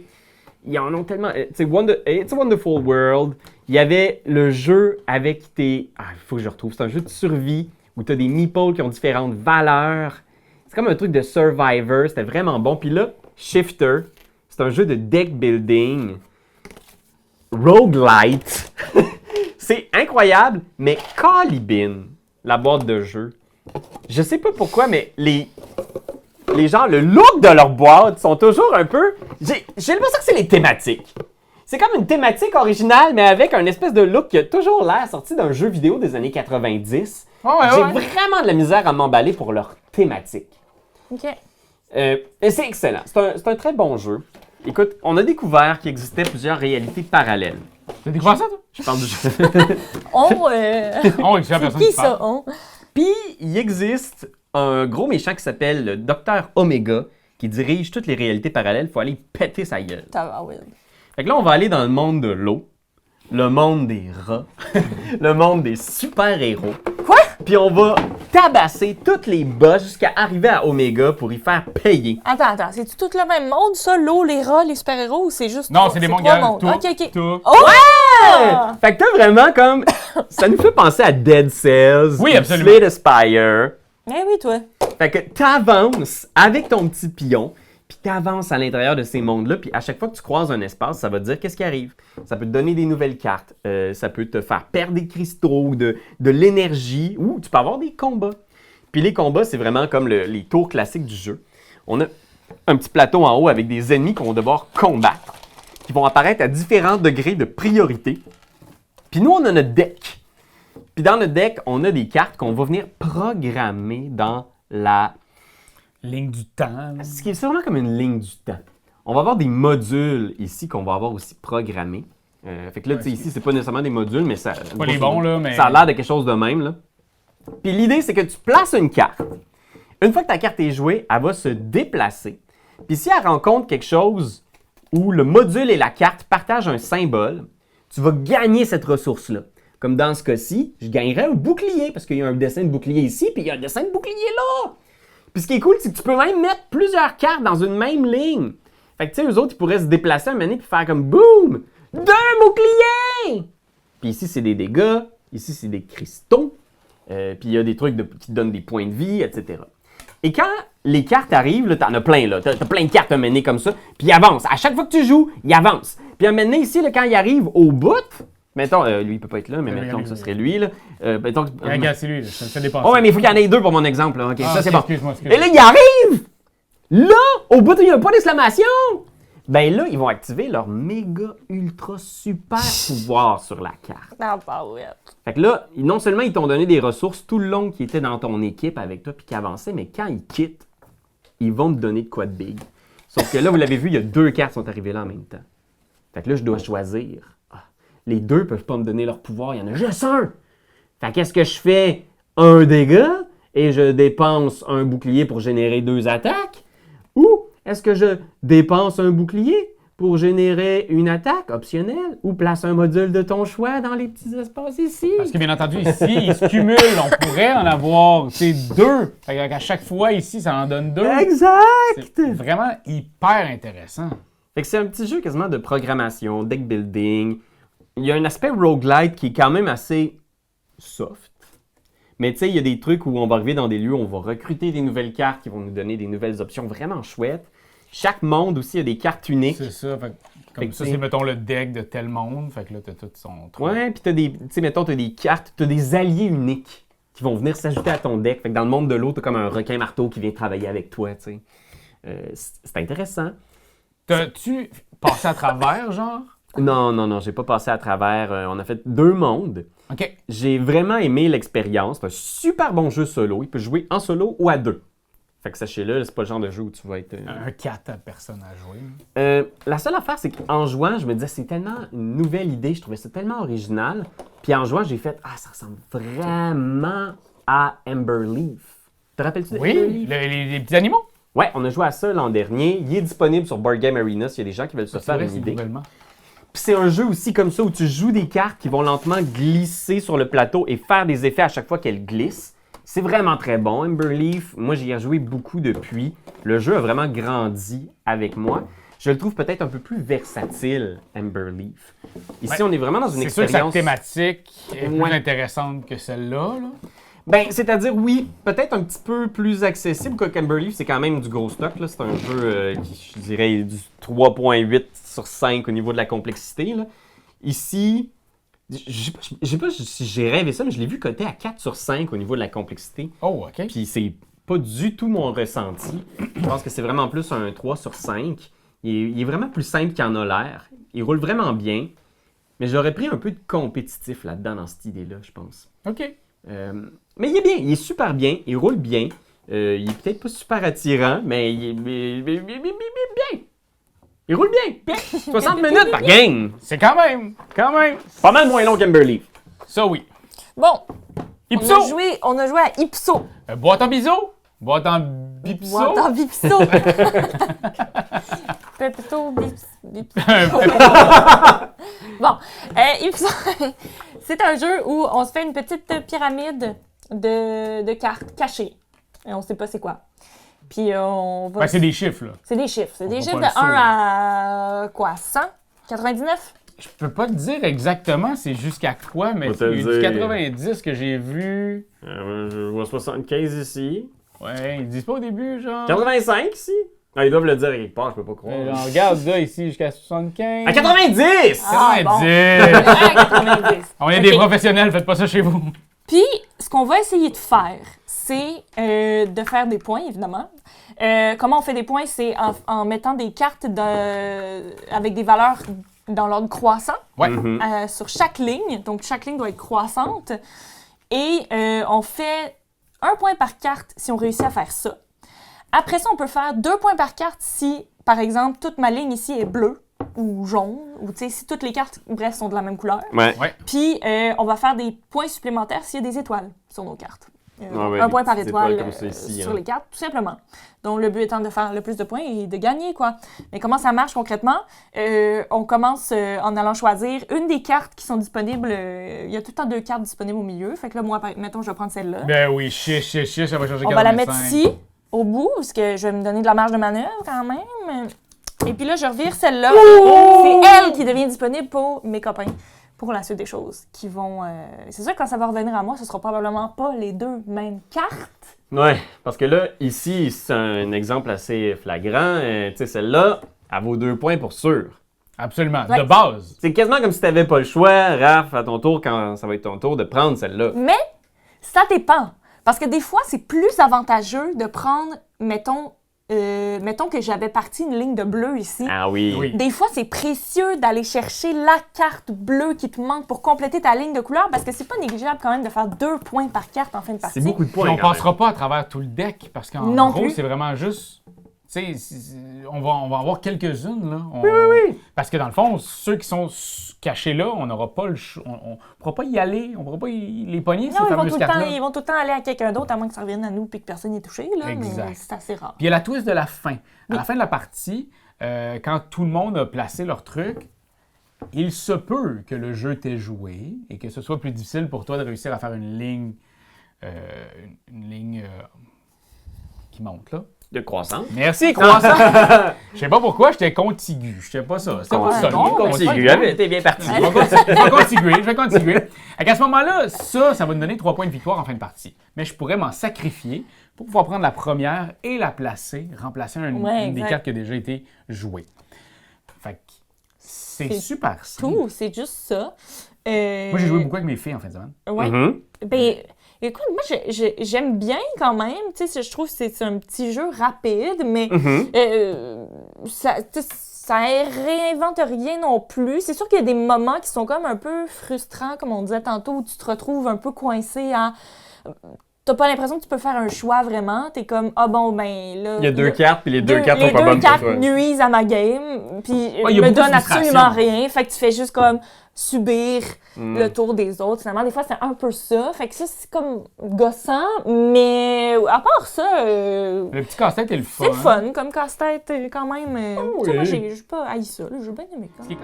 ils en ont tellement. Tu sais, It's a Wonderful World, il y avait le jeu avec tes. Ah, il faut que je retrouve. C'est un jeu de survie où tu as des meeples qui ont différentes valeurs. C'est comme un truc de Survivor, c'était vraiment bon. Puis là, Shifter, c'est un jeu de deck building, roguelite. C'est incroyable, mais Calibin, la boîte de jeu. Je sais pas pourquoi, mais les gens, le look de leur boîte sont toujours un peu... J'ai l'impression que c'est les thématiques. C'est comme une thématique originale, mais avec un espèce de look qui a toujours l'air sorti d'un jeu vidéo des années 90. J'ai vraiment de la misère à m'emballer pour leur thématique. OK. Et c'est excellent. C'est un très bon jeu. Écoute, on a découvert qu'il existait plusieurs réalités parallèles. T'as découvert ça, toi? Je parle du jeu. C'est qui ça, on? Puis, il existe un gros méchant qui s'appelle le Docteur Omega, qui dirige toutes les réalités parallèles. Il faut aller péter sa gueule. Fait que là, on va aller dans le monde de l'eau, le monde des rats, le monde des super-héros. Quoi? Puis on va tabasser toutes les boss jusqu'à arriver à Omega pour y faire payer. Attends, c'est-tu tout le même monde, ça? L'eau, les rats, les super-héros, ou c'est juste... Non, c'est des mongols. mondes? OK. Tout. Oh! Ah! Fait que t'as vraiment comme... Ça nous fait penser à Dead Cells, Oui, absolument. Slay the Spire. Eh oui, toi. Fait que t'avances avec ton petit pion, puis t'avances à l'intérieur de ces mondes-là, puis à chaque fois que tu croises un espace, ça va te dire qu'est-ce qui arrive. Ça peut te donner des nouvelles cartes, ça peut te faire perdre des cristaux, de l'énergie, ou tu peux avoir des combats. Puis les combats, c'est vraiment comme les tours classiques du jeu. On a un petit plateau en haut avec des ennemis qu'on va devoir combattre, qui vont apparaître à différents degrés de priorité. Puis nous, on a notre deck. Puis dans notre deck, on a des cartes qu'on va venir programmer dans la... Ligne du temps. Ce qui est vraiment comme une ligne du temps. On va avoir des modules ici qu'on va avoir aussi programmés. Fait que là, tu sais, ici, c'est pas nécessairement des modules, mais ça... Pas les bons, là, mais... Ça a l'air de quelque chose de même, là. Puis l'idée, c'est que tu places une carte. Une fois que ta carte est jouée, elle va se déplacer. Puis si elle rencontre quelque chose où le module et la carte partagent un symbole, tu vas gagner cette ressource-là. Comme dans ce cas-ci, je gagnerais un bouclier, parce qu'il y a un dessin de bouclier ici, puis il y a un dessin de bouclier là. Puis ce qui est cool, c'est que tu peux même mettre plusieurs cartes dans une même ligne. Fait que tu sais, eux autres, ils pourraient se déplacer un moment donné puis faire comme boum! 2 boucliers! Puis ici, c'est des dégâts. Ici, c'est des cristaux. Puis il y a des trucs qui te donnent des points de vie, etc. Et quand les cartes arrivent, là, t'en as plein, là. T'as plein de cartes à mener comme ça. Puis ils avancent. À chaque fois que tu joues, ils avancent. Puis à un moment donné, ici, là, quand ils arrivent au bout, mettons, lui, il peut pas être là, mais mettons que ce serait lui, là. Mettons que... Regarde, c'est lui, là. Ça me fait dépasser. Oh, ouais, mais il faut qu'il y en ait 2 pour mon exemple, là. OK, ça, c'est bon. Excuse-moi. Et là, ils arrivent! Là, au bout, il n'y a pas d'exclamation! Ben là, ils vont activer leur méga ultra super pouvoir sur la carte. Ah, bah ouais. Fait que là, non seulement ils t'ont donné des ressources tout le long qui étaient dans ton équipe avec toi puis qui avançaient, mais quand ils quittent, ils vont te donner de quoi de big. Sauf que là, vous l'avez vu, il y a 2 cartes qui sont arrivées là en même temps. Fait que là, je dois choisir. Ah, les 2 peuvent pas me donner leur pouvoir, il y en a juste un! Fait qu'est-ce que je fais? 1 dégât et je dépense un bouclier pour générer 2 attaques? Ou est-ce que je dépense un bouclier pour générer une attaque optionnelle ou place un module de ton choix dans les petits espaces ici. Parce que bien entendu, ici, ils se cumulent. On pourrait en avoir, deux. Fait qu'à chaque fois, ici, ça en donne 2. Exact! C'est vraiment hyper intéressant. Fait que c'est un petit jeu quasiment de programmation, deck building. Il y a un aspect roguelite qui est quand même assez soft. Mais tu sais, il y a des trucs où on va arriver dans des lieux où on va recruter des nouvelles cartes qui vont nous donner des nouvelles options vraiment chouettes. Chaque monde aussi a des cartes uniques. C'est ça. Fait que comme Fait que ça, c'est- c'est, mettons, le deck de tel monde. Fait que là, t'as tout son truc. Ouais, puis t'as des, tu sais, mettons, t'as des cartes, t'as des alliés uniques qui vont venir s'ajouter à ton deck. Fait que dans le monde de l'eau, t'as comme un requin marteau qui vient travailler avec toi, tu sais. C'est intéressant. T'as-tu passé à travers, genre? Non, j'ai pas passé à travers. On a fait 2 mondes. OK. J'ai vraiment aimé l'expérience. C'est un super bon jeu solo. Il peut jouer en solo ou à 2. Fait que sachez-le, c'est pas le genre de jeu où tu vas être... Un 4 personnes à jouer. La seule affaire, c'est qu'en jouant, je me disais, c'est tellement une nouvelle idée. Je trouvais ça tellement original. Puis en jouant, j'ai fait, ça ressemble vraiment à Ember Leaf. Te rappelles-tu de Oui, Ember Leaf? les petits animaux. Ouais, on a joué à ça l'an dernier. Il est disponible sur Board Game Arena s'il y a des gens qui veulent se C'est faire vrai, une c'est idée. nouvellement. Puis c'est un jeu aussi comme ça où tu joues des cartes qui vont lentement glisser sur le plateau et faire des effets à chaque fois qu'elles glissent. C'est vraiment très bon. Ember Leaf, moi j'y ai rejoué beaucoup depuis. Le jeu a vraiment grandi avec moi. Je le trouve peut-être un peu plus versatile, Ember Leaf. Ici, Ouais. on est vraiment dans une C'est sûr que sa expérience... thématique est plus Ouais. intéressante que celle-là. Là. Ben, c'est-à-dire, oui, peut-être un petit peu plus accessible qu'Ember Leaf. C'est quand même du gros stock, là. C'est un jeu qui, je dirais, est du 3.8 sur 5 au niveau de la complexité, là. Ici, je sais pas si j'ai rêvé ça, mais je l'ai vu coté à 4 sur 5 au niveau de la complexité. Oh, OK. Puis c'est pas du tout mon ressenti. Je pense que c'est vraiment plus un 3 sur 5. Il est vraiment plus simple qu'il en a l'air. Il roule vraiment bien. Mais j'aurais pris un peu de compétitif là-dedans, dans cette idée-là, je pense. OK. Mais il est bien, il est super bien, il roule bien. Il est peut-être pas super attirant, mais il est bien. Il roule bien. 60 minutes par game. C'est quand même. Pas mal moins long qu'Ember Leaf. Ça, oui. Bon, Ipso. on a joué à Ipso. Boîte en biseau. Boîte en bipso. Boîte en Bipso. Pepito, Bipso. Bon, Ipso, c'est un jeu où on se fait une petite pyramide de cartes cachées. Et on sait pas c'est quoi. Puis on va... Ben, c'est des chiffres, là. C'est des chiffres. C'est On des va chiffres pas de le 1 à quoi? 100? 99? Je peux pas te dire exactement c'est jusqu'à quoi, mais On va te il y a le du dire. 90 que j'ai vu. Je vois 75 ici. Ouais, ils disent pas au début, genre. 85 ici. Ah, ils doivent le dire quelque part, je peux pas croire. Genre, regarde, là, ici, jusqu'à 75. À 90! Ah, bon. 90! Ah, 90. On est Ok. des professionnels, faites pas ça chez vous. Puis, ce qu'on va essayer de faire, c'est de faire des points, évidemment. Comment on fait des points? C'est en mettant des cartes avec des valeurs dans l'ordre croissant Ouais. Mhm. sur chaque ligne. Donc, chaque ligne doit être croissante. Et on fait 1 point par carte si on réussit à faire ça. Après ça, on peut faire 2 points par carte si, par exemple, toute ma ligne ici est bleue ou jaune, ou tu sais, si toutes les cartes, bref, sont de la même couleur. Ouais. Puis, on va faire des points supplémentaires s'il y a des étoiles sur nos cartes. Ouais, un point des par petites étoile étoiles comme ça ici, sur hein. les cartes, tout simplement. Donc, le but étant de faire le plus de points et de gagner, quoi. Mais comment ça marche concrètement? On commence en allant choisir une des cartes qui sont disponibles. Il y a tout le temps 2 cartes disponibles au milieu. Fait que là, moi, mettons, je vais prendre celle-là. Ben oui, chiche, ça va changer 45. On va la mettre ici, au bout, parce que je vais me donner de la marge de manœuvre quand même. Et puis là, je revire celle-là. C'est elle qui devient disponible pour mes copains, pour la suite des choses qui vont... C'est sûr que quand ça va revenir à moi, ce sera probablement pas les 2 mêmes cartes. Ouais, parce que là, ici, c'est un exemple assez flagrant. Tu sais, celle-là, elle vaut 2 points pour sûr. Absolument, Ouais. de base. C'est quasiment comme si t'avais pas le choix, Raph, à ton tour, quand ça va être ton tour, de prendre celle-là. Mais ça dépend. Parce que des fois, c'est plus avantageux de prendre, mettons que j'avais parti une ligne de bleu ici. Ah oui. Oui. Des fois, c'est précieux d'aller chercher la carte bleue qui te manque pour compléter ta ligne de couleur parce que c'est pas négligeable quand même de faire 2 points par carte en fin de partie. C'est beaucoup de Puis points. on quand passera pas à travers tout le deck parce qu'en Non gros, plus. c'est vraiment juste. Tu sais, on va en voir quelques-unes, là. Oui. Parce que dans le fond, ceux qui sont cachés là, on n'aura pas le choix. On pourra pas y aller, on pourra pas les pogner, Non, ces fameuses cartes-là. ils vont tout le temps aller à quelqu'un d'autre à moins que ça revienne à nous et que personne n'est touché. Là, Exact. mais c'est assez rare. Puis il y a la twist de la fin. À la fin de la partie, quand tout le monde a placé leur truc, il se peut que le jeu t'ait joué et que ce soit plus difficile pour toi de réussir à faire une ligne, qui monte, là. De croissance. Merci, croissant! Je sais pas pourquoi, j'étais contigu. Je sais pas ça. C'était pas ça. non, Contigu. T'es bien parti. Je vais contiguer. À ce moment-là, ça va me donner 3 points de victoire en fin de partie. Mais je pourrais m'en sacrifier pour pouvoir prendre la première et la placer, remplacer une des cartes qui a déjà été jouée. Fait que c'est super simple. Tout, c'est juste ça. Moi, j'ai joué beaucoup avec mes filles en fin de semaine. Ouais. Mhm. Ben, écoute, moi, j'aime bien quand même. Tu sais, je trouve que c'est un petit jeu rapide, mais ça réinvente rien non plus. C'est sûr qu'il y a des moments qui sont comme un peu frustrants, comme on disait tantôt, où tu te retrouves un peu coincé à... T'as pas l'impression que tu peux faire un choix vraiment. T'es comme, ah bon, ben là... Il y a 2 cartes, puis les 2 cartes sont pas bonnes bonnes pour Les 2 toi. cartes nuisent à ma game, puis il y a me beaucoup de donnent frustration. absolument rien. Fait que tu fais juste comme subir le tour des autres. Finalement, des fois, c'est un peu ça. Fait que ça, c'est comme gossant, mais à part ça... Le petit casse-tête est le fun. c'est fun, comme casse-tête, quand même. Tu sais, moi, oui. j'ai pas haï ça. J'ai bien aimé quand même.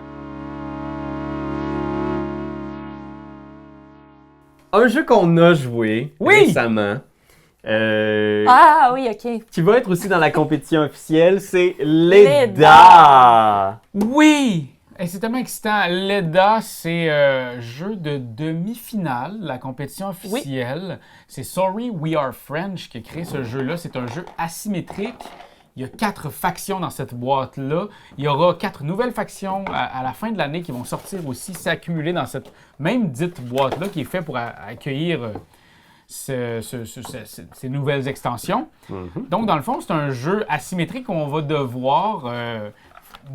Un jeu qu'on a joué Oui! récemment, Ah oui, OK. qui va être aussi dans la compétition officielle, c'est Leda. Leda. Oui! Et c'est tellement excitant. Leda, c'est jeu de demi-finale, la compétition officielle. C'est Sorry We Are French qui a créé ce jeu-là. C'est un jeu asymétrique. Il y a 4 factions dans cette boîte-là. Il y aura 4 nouvelles factions à la fin de l'année qui vont sortir aussi, s'accumuler dans cette même dite boîte-là qui est faite pour accueillir ces nouvelles extensions. Donc, dans le fond, c'est un jeu asymétrique qu'on va devoir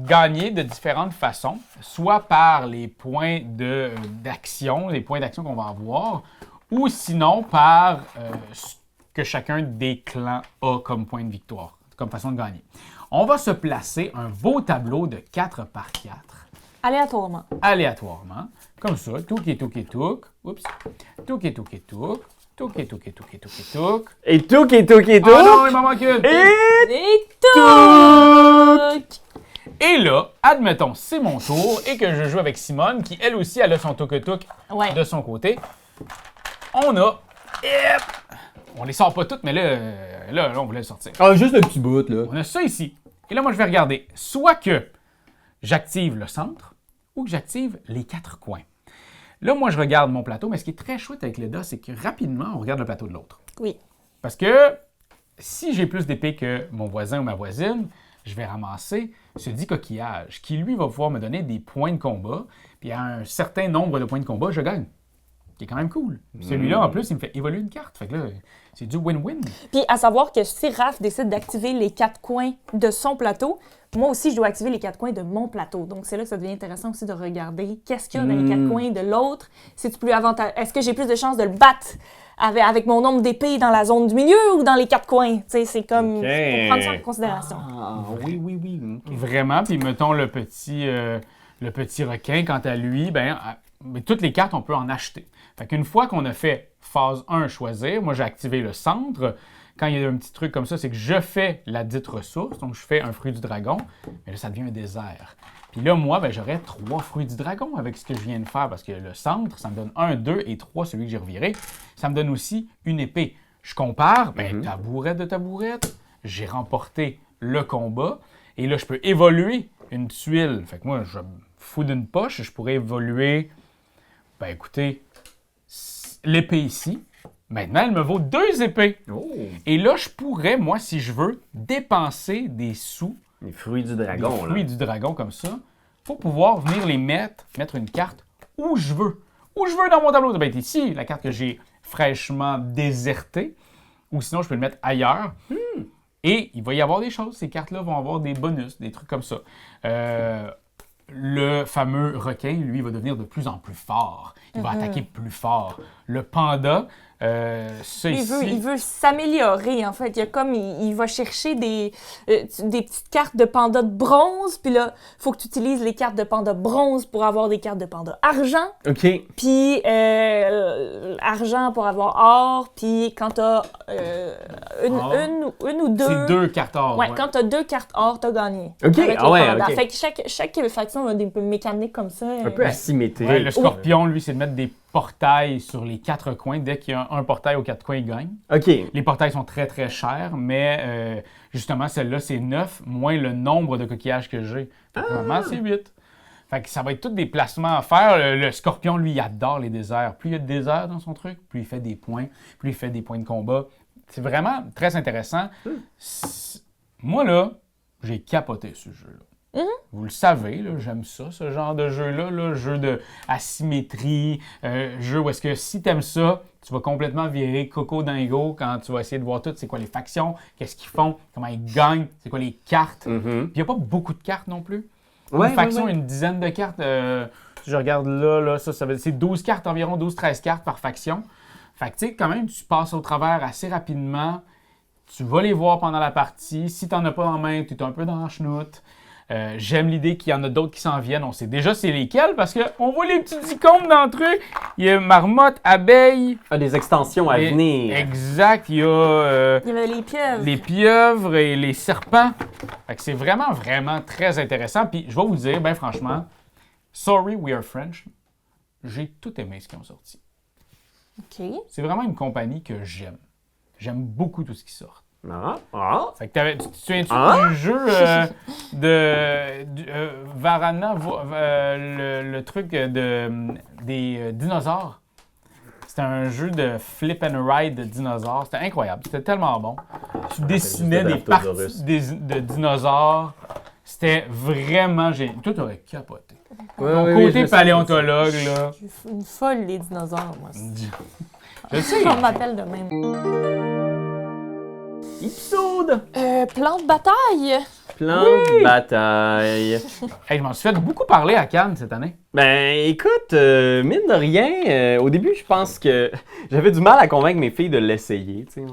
gagner de différentes façons, soit par les points d'action, les points d'action qu'on va avoir, ou sinon par ce que chacun des clans a comme point de victoire, comme façon de gagner. On va se placer un beau tableau de 4 par 4, Aléatoirement. aléatoirement, comme ça, touc et touc et touc, oups, touc et touc et touc, touc et touc et touc et touc et touc. Et touc et touc et touc. Ah non, il m'en manque une! Et touc! Et là, admettons, c'est mon tour et que je joue avec Simone, qui elle aussi, elle a son touc-touc Ouais. de son côté. On a... On les sort pas toutes, mais là, on voulait le sortir. Ah, juste un petit bout, là. On a ça ici. Et là, moi, je vais regarder. Soit que j'active le centre ou que j'active les 4 coins. Là, moi, je regarde mon plateau, mais ce qui est très chouette avec Leda, c'est que rapidement, on regarde le plateau de l'autre. Oui. Parce que si j'ai plus d'épées que mon voisin ou ma voisine, je vais ramasser ce dit coquillage qui, lui, va pouvoir me donner des points de combat. Puis à un certain nombre de points de combat, je gagne. Qui est quand même cool. Puis celui-là, en plus, il me fait évoluer une carte. Fait que là, c'est du win-win. Puis à savoir que si Raph décide d'activer les 4 coins de son plateau, moi aussi, je dois activer les 4 coins de mon plateau. Donc c'est là que ça devient intéressant aussi de regarder qu'est-ce qu'il y a dans les 4 coins de l'autre. C'est plus avantageux. Est-ce que j'ai plus de chances de le battre avec mon nombre d'épées dans la zone du milieu ou dans les 4 coins? Tu sais, c'est comme... faut prendre ça en considération. Ah, oui. Vraiment. Puis mettons le petit requin, quant à lui, mais toutes les cartes, on peut en acheter. Fait qu'une fois qu'on a fait phase 1, choisir, moi j'ai activé le centre. Quand il y a un petit truc comme ça, c'est que je fais la dite ressource, donc je fais un fruit du dragon, mais là ça devient un désert. Puis là, moi, j'aurais 3 fruits du dragon avec ce que je viens de faire, parce que le centre, ça me donne 1, 2 et 3, celui que j'ai reviré. Ça me donne aussi une épée. Je compare, tabourette de tabourette, j'ai remporté le combat, et là je peux évoluer une tuile. Fait que moi, je me fous d'une poche, je pourrais évoluer, écoutez, l'épée ici. Maintenant, elle me vaut 2 épées. Oh. Et là, je pourrais, moi, si je veux, dépenser des sous, Les fruits du dragon, des fruits là. du dragon comme ça, pour pouvoir venir les mettre une carte où je veux. Où je veux dans mon tableau. Ça peut être ici, la carte que j'ai fraîchement désertée. Ou sinon, je peux le mettre ailleurs. Et il va y avoir des choses. Ces cartes-là vont avoir des bonus, des trucs comme ça. Le fameux requin, lui, va devenir de plus en plus fort. Il va attaquer plus fort. Le panda Ça Il ici. veut s'améliorer, en fait. Il y a comme, il va chercher des petites cartes de panda de bronze, puis là, il faut que tu utilises les cartes de panda bronze pour avoir des cartes de panda argent, OK. puis argent pour avoir or, puis quand t'as Or. une ou deux... C'est 2 cartes or. Ouais, quand t'as 2 cartes or, t'as gagné. OK, Avec ah les ouais, pandas. OK. Fait que chaque faction a des mécaniques comme ça. Un peu asymétrique. Ouais, le scorpion, lui, c'est de mettre des portails sur les 4 coins. Dès qu'il y a un portail aux 4 coins, il gagne. OK. Les portails sont très, très chers, mais justement, celle-là, c'est 9, moins le nombre de coquillages que j'ai. Normalement, c'est 8. Fait que ça va être tous des placements à faire. Le scorpion, lui, il adore les déserts. Plus il y a de déserts dans son truc, plus il fait des points, plus il fait des points de combat. C'est vraiment très intéressant. Moi, là, j'ai capoté ce jeu-là. Vous le savez, là, j'aime ça, ce genre de jeu-là, là, jeu de asymétrie, jeu où est-ce que si t'aimes ça, tu vas complètement virer coco dingo quand tu vas essayer de voir tout, c'est quoi les factions, qu'est-ce qu'ils font, comment ils gagnent, c'est quoi les cartes. Puis il n'y a pas beaucoup de cartes non plus. Ouais, Une faction, ouais. une dizaine de cartes. Si je regarde là, c'est 12 cartes environ, 12-13 cartes par faction. Fait que tu sais, quand même, tu passes au travers assez rapidement. Tu vas les voir pendant la partie. Si tu n'en as pas en main, tu es un peu dans la chenoute. J'aime l'idée qu'il y en a d'autres qui s'en viennent. On sait déjà c'est lesquels parce qu'on voit les petites icônes dans le truc. Il y a marmotte, abeille. Ah, des extensions à venir. Exact. Il y a Il y avait les pieuvres. les pieuvres et les serpents. Fait que c'est vraiment, vraiment très intéressant. Puis je vais vous dire, ben franchement, Sorry We Are French, j'ai tout aimé ce qu'ils ont sorti. OK. C'est vraiment une compagnie que j'aime. J'aime beaucoup tout ce qui sort. Ah. Fait que tu te souviens-tu du jeu Varana, le truc des dinosaures? C'était un jeu de flip and ride de dinosaures. C'était incroyable. C'était tellement bon. Tu dessinais des parties de dinosaures. C'était vraiment génial. Toi, t'aurais capoté. Ton côté paléontologue, là. Je suis une folle, les dinosaures, moi. Je sais. On m'appelle de même. Épisode. Plan de bataille. Plan de bataille. Hey, je m'en suis fait beaucoup parler à Cannes cette année. Ben, écoute, mine de rien, au début, je pense que j'avais du mal à convaincre mes filles de l'essayer. Tu sais,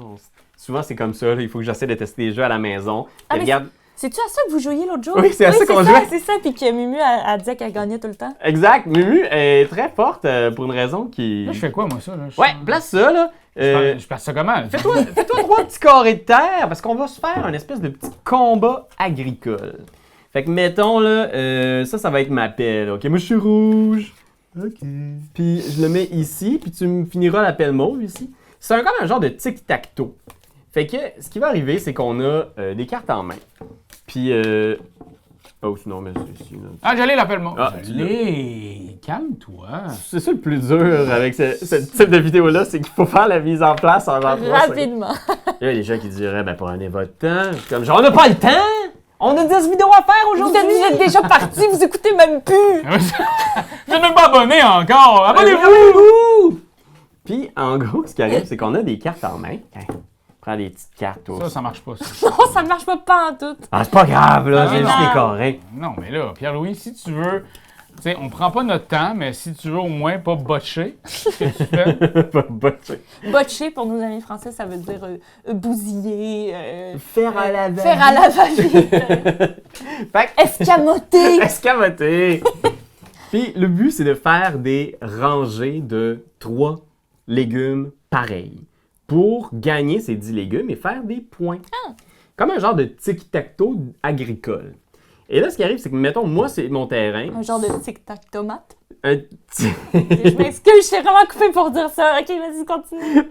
souvent, c'est comme ça. Là, il faut que j'essaie de tester des jeux à la maison. Ah, mais regarde. C'est-tu à ça que vous jouiez l'autre jour? Oui, c'est à ça qu'on jouait. C'est ça, puis que Mumu, elle disait qu'elle gagnait tout le temps. Exact. Mumu est très forte pour une raison qui. Là, je fais quoi, moi, ça? Là? Ouais, place ça, là. Je place ça comment? Fais-toi 3 petits carrés de terre parce qu'on va se faire un espèce de petit combat agricole. Fait que mettons là, ça va être ma pelle. Ok, moi je suis rouge. Ok. Puis je le mets ici, puis tu me finiras la pelle mauve ici. C'est comme un genre de tic-tac-toe. Fait que ce qui va arriver, c'est qu'on a des cartes en main. Puis oh sinon, mais c'est ici là. Ah, j'allais l'appeler moi. Ah, J'allais. Calme-toi. C'est ça le plus dur avec ce type de vidéo-là, c'est qu'il faut faire la mise en place en genre 3 secondes. Rapidement. Il y a des gens qui diraient, ben prenez votre temps. Je suis comme, genre, on n'a pas le temps! On a 10 vidéos à faire Vous aujourd'hui! êtes déjà parti, vous écoutez même plus. Vous n'êtes même pas abonné encore. Abonnez-vous! Abonnez-vous! Puis, en gros, ce qui arrive, c'est qu'on a des cartes en main. Hein, prends des petites cartes aussi. Ça marche pas, ça. Non, ça ne marche pas en tout. Ah, c'est pas grave, là, j'ai non. juste des carrés. Non, mais là, Pierre-Louis, si tu veux. Tu sais, on prend pas notre temps, mais si tu veux au moins pas botcher, ce que tu fais. Pas botché. Botcher, pour nos amis français, ça veut dire bousiller. Faire à la va-vite. Faire à la va-vite. Fait que- Escamoter. Escamoter! Puis le but, c'est de faire des rangées de 3 légumes pareils pour gagner ces 10 légumes et faire des points. Comme un genre de tic-tac-toe agricole. Et là, ce qui arrive, c'est que, mettons, moi, c'est mon terrain. Un genre de tic-tac tomate. Un Je m'excuse, je t'ai vraiment coupé pour dire ça. Ok, vas-y, continue.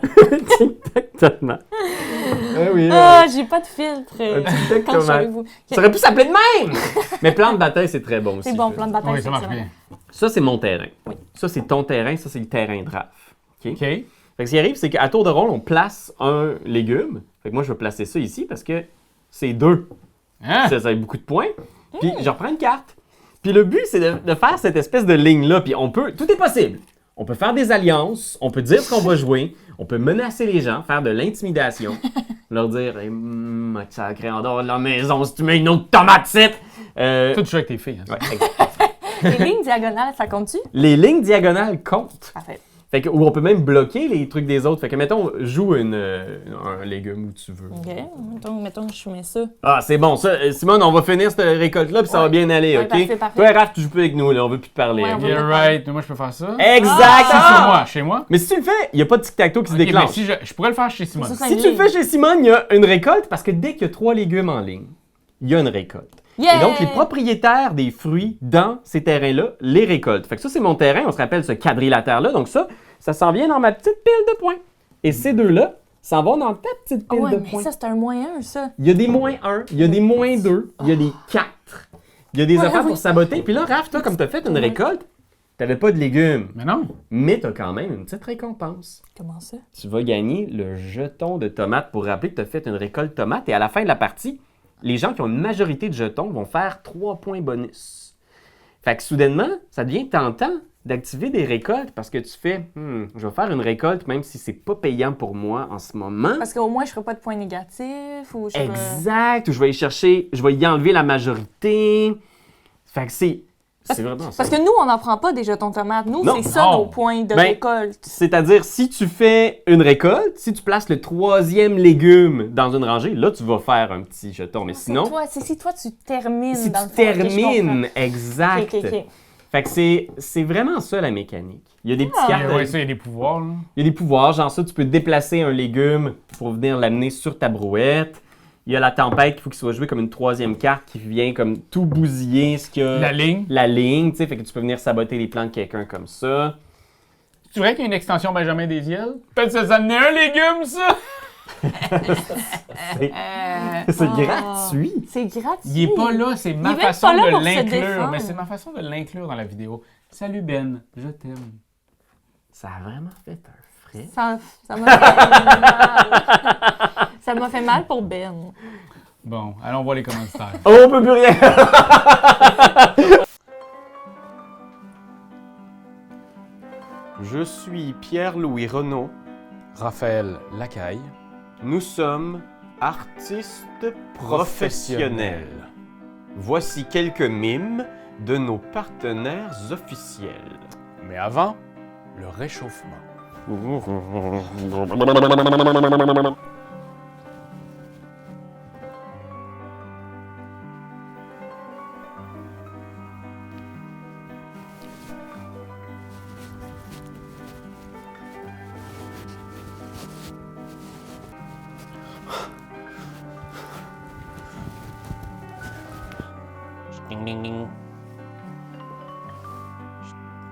tic-tac tomate. Ah oui, Ah, j'ai pas de filtre. un tic-tac Quand tomate. savez-vous? Ça aurait pu s'appeler de même! Mais plan de bataille, c'est très bon aussi. C'est bon, je plan de veux dire. bataille. Oui, ça c'est marche excellent. bien. Ça, c'est mon terrain. Oui. Ça, c'est ton terrain. Ça, c'est le terrain de Raph. OK? OK. Fait que ce qui arrive, c'est qu'à tour de rôle, on place un légume. Fait que moi, je vais placer ça ici parce que c'est 2. Hein? Ça a beaucoup de points. Puis je reprends une carte. Puis le but, c'est de faire cette espèce de ligne-là. Puis on peut... Tout est possible. On peut faire des alliances. On peut dire ce qu'on va jouer. On peut menacer les gens, faire de l'intimidation. Leur dire hey, sacré en dehors de la maison si tu mets une autre tomate site. Toi, tu joues avec tes filles. Hein, ça. Ouais, exact. Les lignes diagonales, ça compte-tu? Les lignes diagonales comptent. Parfait. Fait que, ou on peut même bloquer les trucs des autres. Fait que, mettons, joue un légume où tu veux. OK. Mettons que je mets ça. Ah, c'est bon, ça. Simone, on va finir cette récolte-là, puis ça va bien aller, Ouais, OK? parfait. Toi, Raph, tu joues plus avec nous, là. On veut plus te parler. Ouais, OK? on va- You're right. Mais moi, je peux faire ça. Exact! Ah! Chez moi. Mais si tu le fais, il n'y a pas de tic-tac-toe qui se Ok, mais déclenche. si je pourrais le faire chez Simone. Ça, c'est Si tu le fais chez Simone, il y a une récolte, parce que dès qu'il y a 3 légumes en ligne, il y a une récolte. Yeah! Et donc, les propriétaires des fruits dans ces terrains-là les récoltent. Fait que ça, c'est mon terrain. On se rappelle ce quadrilatère-là. Donc ça s'en vient dans ma petite pile de points. Et ces deux-là s'en vont dans ta petite pile Ouais, de mais points. ça, c'est un -1, ça. Il y a des -1, il y a des -2, il y a des 4. Il y a des Ouais, affaires oui. pour saboter. Puis là, Raph, toi, comme tu as fait une récolte, t'avais pas de légumes. Mais non. Mais tu as quand même une petite récompense. Comment ça? Tu vas gagner le jeton de tomate pour rappeler que tu as fait une récolte tomate. Et à la fin de la partie, les gens qui ont une majorité de jetons vont faire 3 points bonus. Fait que soudainement, ça devient tentant d'activer des récoltes parce que tu fais je vais faire une récolte même si c'est pas payant pour moi en ce moment. Parce qu'au moins, je ferai pas de points négatifs ou je Exact, ou je vais y chercher, je vais y enlever la majorité. Fait que c'est vraiment ça. Parce que nous, on n'en prend pas des jetons tomates. Nous, Non. c'est ça Non. nos points de Ben, récolte. C'est-à-dire, si tu fais une récolte, si tu places le 3e légume dans une rangée, là, tu vas faire un petit jeton. Mais sinon, C'est si toi, tu termines si dans tu le fond. Ok, je termines, exact. comprends. Ok. Fait que c'est vraiment ça, la mécanique. Il y a des petites Ah. cartes, Ouais, ça, il y a des pouvoirs, là. il y a des pouvoirs. Genre ça, tu peux déplacer un légume pour venir l'amener sur ta brouette. Il y a la tempête qu'il faut qu'il soit joué comme une 3e carte qui vient comme tout bousiller ce qu'il y a. La ligne. La ligne, tu sais, fait que tu peux venir saboter les plans de quelqu'un comme ça. Tu vrai qu'il y a une extension Benjamin Desiel? Peut-être que ça amenait un légume, ça! C'est gratuit. C'est gratuit. Il est pas là, c'est ma même façon pas là de pour se l'inclure. défendre. Mais c'est ma façon de l'inclure dans la vidéo. Salut Ben, je t'aime. Ça a vraiment fait un frais. Ça m'a fait mal. Ça m'a fait mal pour Ben. Bon, allons voir les commentaires. Oh, on peut plus rien! Je suis Pierre-Louis Renaud. Raphaël Lacaille. Nous sommes artistes professionnels. Voici quelques mimes de nos partenaires officiels. Mais avant, le réchauffement. Ding ding ding.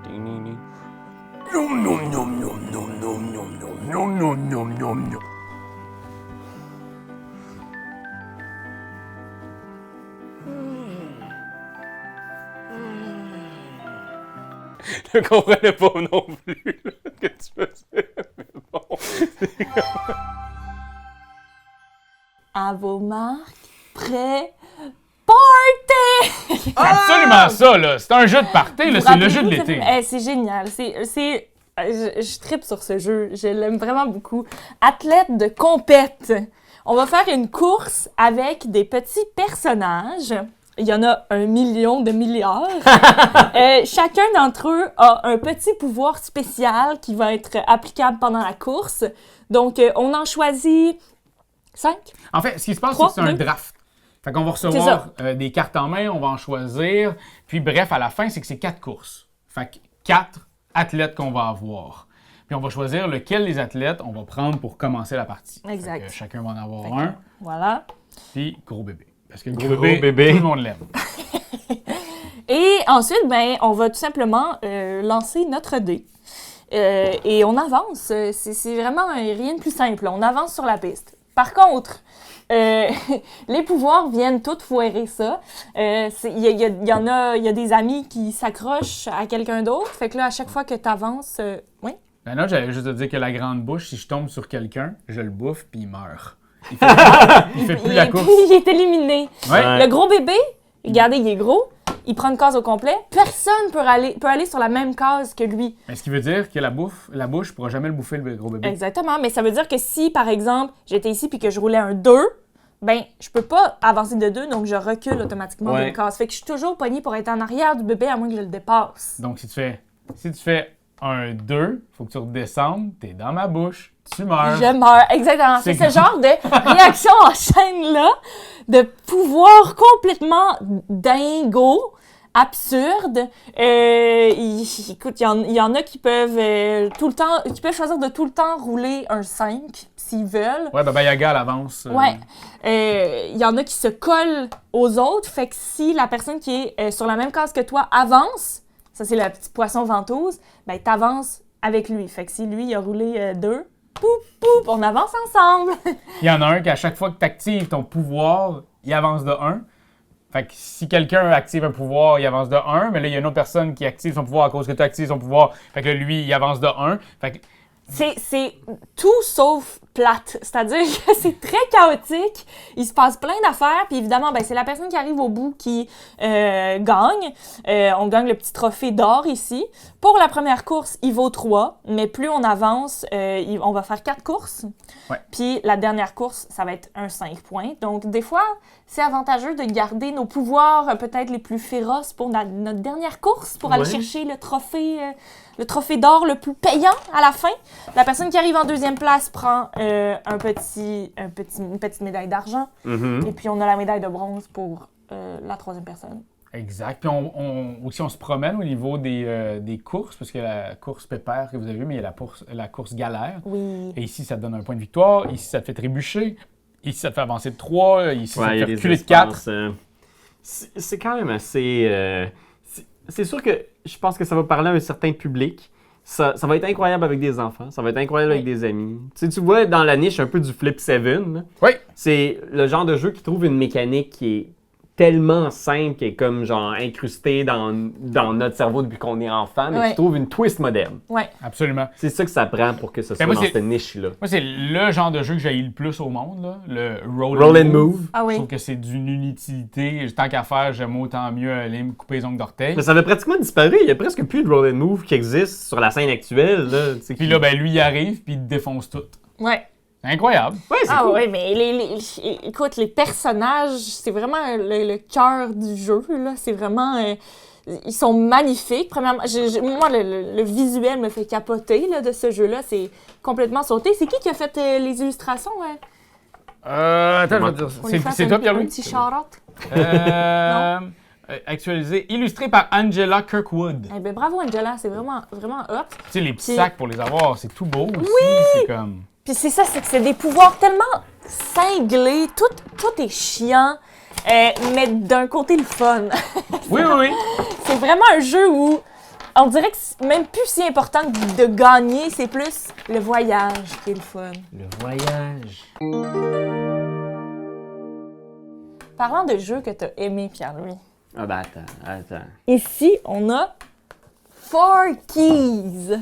Ding ding ding. Je comprenais pas non plus là, ce que tu faisais. Mais bon. À vos marques, prêts, party! Absolument ça, là. C'est un jeu de party, là. C'est le jeu de Rappelez-vous, l'été. C'est génial. Je trippe sur ce jeu. Je l'aime vraiment beaucoup. Athlète de compète. On va faire une course avec des petits personnages. Il y en a 1 million de milliards. Chacun d'entre eux a un petit pouvoir spécial qui va être applicable pendant la course. Donc, on en choisit 5. En fait, ce qui se passe, c'est Trois, que c'est un deux. draft. Fait qu'on va recevoir des cartes en main, on va en choisir. Puis bref, à la fin, c'est que c'est 4 courses. Fait que 4 athlètes qu'on va avoir. Puis on va choisir lequel des athlètes on va prendre pour commencer la partie. Exact. Fait que chacun va en avoir Fait que, un. Voilà. Puis gros bébé. Parce que le Gros gros bébé, bébé. tout le monde l'aime. Et ensuite, ben, on va tout simplement lancer notre dé. Et on avance. C'est vraiment rien de plus simple. On avance sur la piste. Par contre, les pouvoirs viennent tous foirer ça. Il y a des amis qui s'accrochent à quelqu'un d'autre. Fait que là, à chaque fois que tu avances... oui? Ben là, j'allais juste te dire que la grande bouche, si je tombe sur quelqu'un, je le bouffe puis il meurt. Il fait plus la course. Il est éliminé. Ouais. Le gros bébé, regardez, il est gros. Il prend une case au complet. Personne peut aller sur la même case que lui. Mais ce qui veut dire que la bouche ne pourra jamais le bouffer, le gros bébé. Exactement, mais ça veut dire que si, par exemple, j'étais ici puis que je roulais un 2, ben, je peux pas avancer de 2, donc je recule automatiquement Ouais. d'une case. Fait que je suis toujours pognée pour être en arrière du bébé à moins que je le dépasse. Donc, si tu fais un 2, faut que tu redescendes, t'es dans ma bouche, tu meurs. Je meurs, exactement. C'est C'est ce genre de réaction en chaîne-là, de pouvoir complètement dingo, absurde. Écoute, il y en a qui peuvent tout le temps, qui peuvent choisir de tout le temps rouler un 5 s'ils veulent. Ouais, Baba Yaga elle avance. Ouais. Il y en a qui se collent aux autres. Fait que si la personne qui est sur la même case que toi avance, ça c'est le petit poisson ventouse, ben t'avances avec lui. Fait que si lui il a roulé 2, poup, poup, on avance ensemble. Il y en a un qu'à chaque fois que tu actives ton pouvoir, il avance de 1. Fait que si quelqu'un active un pouvoir, il avance de 1, mais là, il y a une autre personne qui active son pouvoir à cause que tu actives son pouvoir. Fait que là, lui, il avance de 1. Fait que C'est tout sauf plate. C'est-à-dire que c'est très chaotique. Il se passe plein d'affaires. Puis évidemment, ben, c'est la personne qui arrive au bout qui gagne. On gagne le petit trophée d'or ici. Pour la première course, il vaut 3. Mais plus on avance, on va faire 4 courses. Ouais. Puis la dernière course, ça va être un 5 points. Donc des fois, c'est avantageux de garder nos pouvoirs peut-être les plus féroces pour notre dernière course, pour aller chercher le trophée d'or le plus payant à la fin. La personne qui arrive en deuxième place prend une petite médaille d'argent. Mhm. Et puis, on a la médaille de bronze pour la troisième personne. exact. Puis aussi, on se promène au niveau des courses, parce qu'il y a la course pépère que vous avez vue, mais il y a la course galère. Oui. Et ici, ça te donne un point de victoire. Ici, ça te fait trébucher. Ici, ça te fait avancer de 3. Ici, ça te fait reculer de 4. C'est quand même assez... c'est sûr que je pense que ça va parler à un certain public. Ça va être incroyable avec des enfants. Ça va être incroyable avec des amis. Tu vois, dans la niche un peu du Flip 7, là, Oui. c'est le genre de jeu qui trouve une mécanique qui est tellement simple, qui est comme genre incrustée dans notre cerveau depuis qu'on est enfant, mais qui trouve une twist moderne. Ouais. Absolument. C'est ça que ça prend pour que ce soit moi, dans cette niche-là. Moi, c'est le genre de jeu que j'ai le plus au monde, là, le Roll and Move. Ah oui. Je trouve que c'est d'une inutilité. Tant qu'à faire, j'aime autant mieux aller me couper les ongles d'orteil. Mais ça avait pratiquement disparu. Il n'y a presque plus de Roll and Move qui existe sur la scène actuelle. Là, Puis là, ben lui, il arrive, puis il te défonce tout. Ouais. C'est incroyable. Ouais, c'est Ah cool. oui, mais écoute, les personnages, c'est vraiment le cœur du jeu, là. C'est vraiment... ils sont magnifiques. Premièrement, moi, le visuel me fait capoter là, de ce jeu-là. C'est complètement sauté. C'est qui a fait les illustrations? Attends, je vais dire. Pour lui faire C'est toi, un Pierre-Louis? petit shout-out. Actualisé, illustré par Angela Kirkwood. Eh ben, bravo, Angela. C'est vraiment, vraiment hot. Tu sais, les petits Puis- sacs pour les avoir, c'est tout beau aussi. C'est comme... Puis c'est ça, c'est que c'est des pouvoirs tellement cinglés. Tout est chiant, mais d'un côté, le fun. Oui, oui, oui. C'est vraiment un jeu où on dirait que c'est même plus si important de gagner, c'est plus le voyage qui est le fun. Le voyage. Parlant de jeux que t'as aimé, Pierre-Louis. Ah ben attends. Ici, on a Four Keys.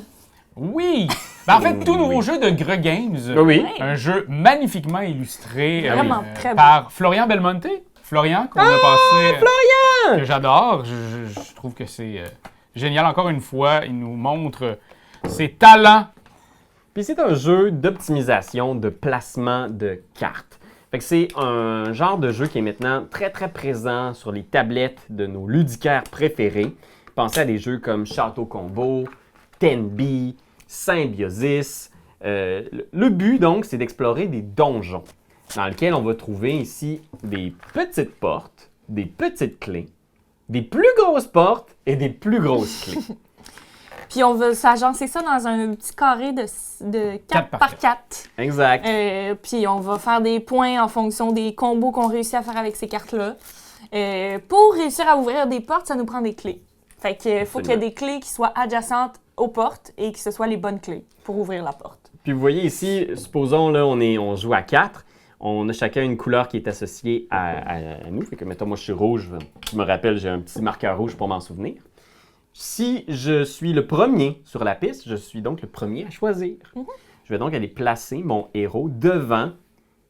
Oui! Ben, en fait, tout nouveau jeu de Greux Games. Oui. Un jeu magnifiquement illustré Vraiment très beau. par Florian Belmonte. Florian, qu'on a passé. Florian! Que j'adore. Je trouve que c'est génial. Encore une fois, il nous montre ses talents. Puis c'est un jeu d'optimisation, de placement de cartes. Fait que c'est un genre de jeu qui est maintenant très très présent sur les tablettes de nos ludicaires préférés. Pensez à des jeux comme Château Combo, Tenby, Symbiosis. Le but donc, c'est d'explorer des donjons dans lesquels on va trouver ici des petites portes, des petites clés, des plus grosses portes et des plus grosses clés. Puis on va s'agencer ça dans un petit carré de 4 par 4. Exact. Puis on va faire des points en fonction des combos qu'on réussit à faire avec ces cartes-là. Pour réussir à ouvrir des portes, ça nous prend des clés. Fait qu'il faut qu'il y ait des clés qui soient adjacentes aux portes et que ce soit les bonnes clés pour ouvrir la porte. Puis vous voyez ici, supposons là, on joue à 4. On a chacun une couleur qui est associée à nous. Fait que, mettons, moi, je suis rouge. Tu me rappelles, j'ai un petit marqueur rouge pour m'en souvenir. Si je suis le premier sur la piste, je suis donc le premier à choisir. Je vais donc aller placer mon héros devant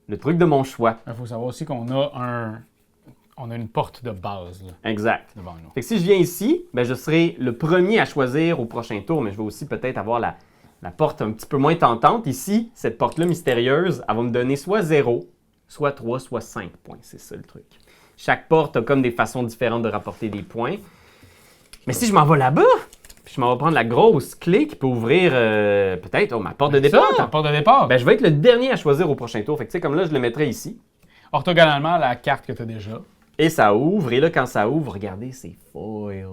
le truc de mon choix. Il faut savoir aussi qu'on a une porte de base là, Exact. devant nous. Fait que si je viens ici, ben, je serai le premier à choisir au prochain tour, mais je vais aussi peut-être avoir la porte un petit peu moins tentante. Ici, cette porte-là mystérieuse, elle va me donner soit 0, soit 3, soit 5 points. C'est ça le truc. Chaque porte a comme des façons différentes de rapporter des points. Mais si je m'en vais là-bas, je m'en vais prendre la grosse clé qui peut ouvrir peut-être ma porte de départ. Ça, ta porte de départ. Ben, je vais être le dernier à choisir au prochain tour. Fait que, tu sais, comme là, je le mettrai ici. Orthogonalement, la carte que tu as déjà. Et ça ouvre. Et là, quand ça ouvre, regardez, c'est foiled.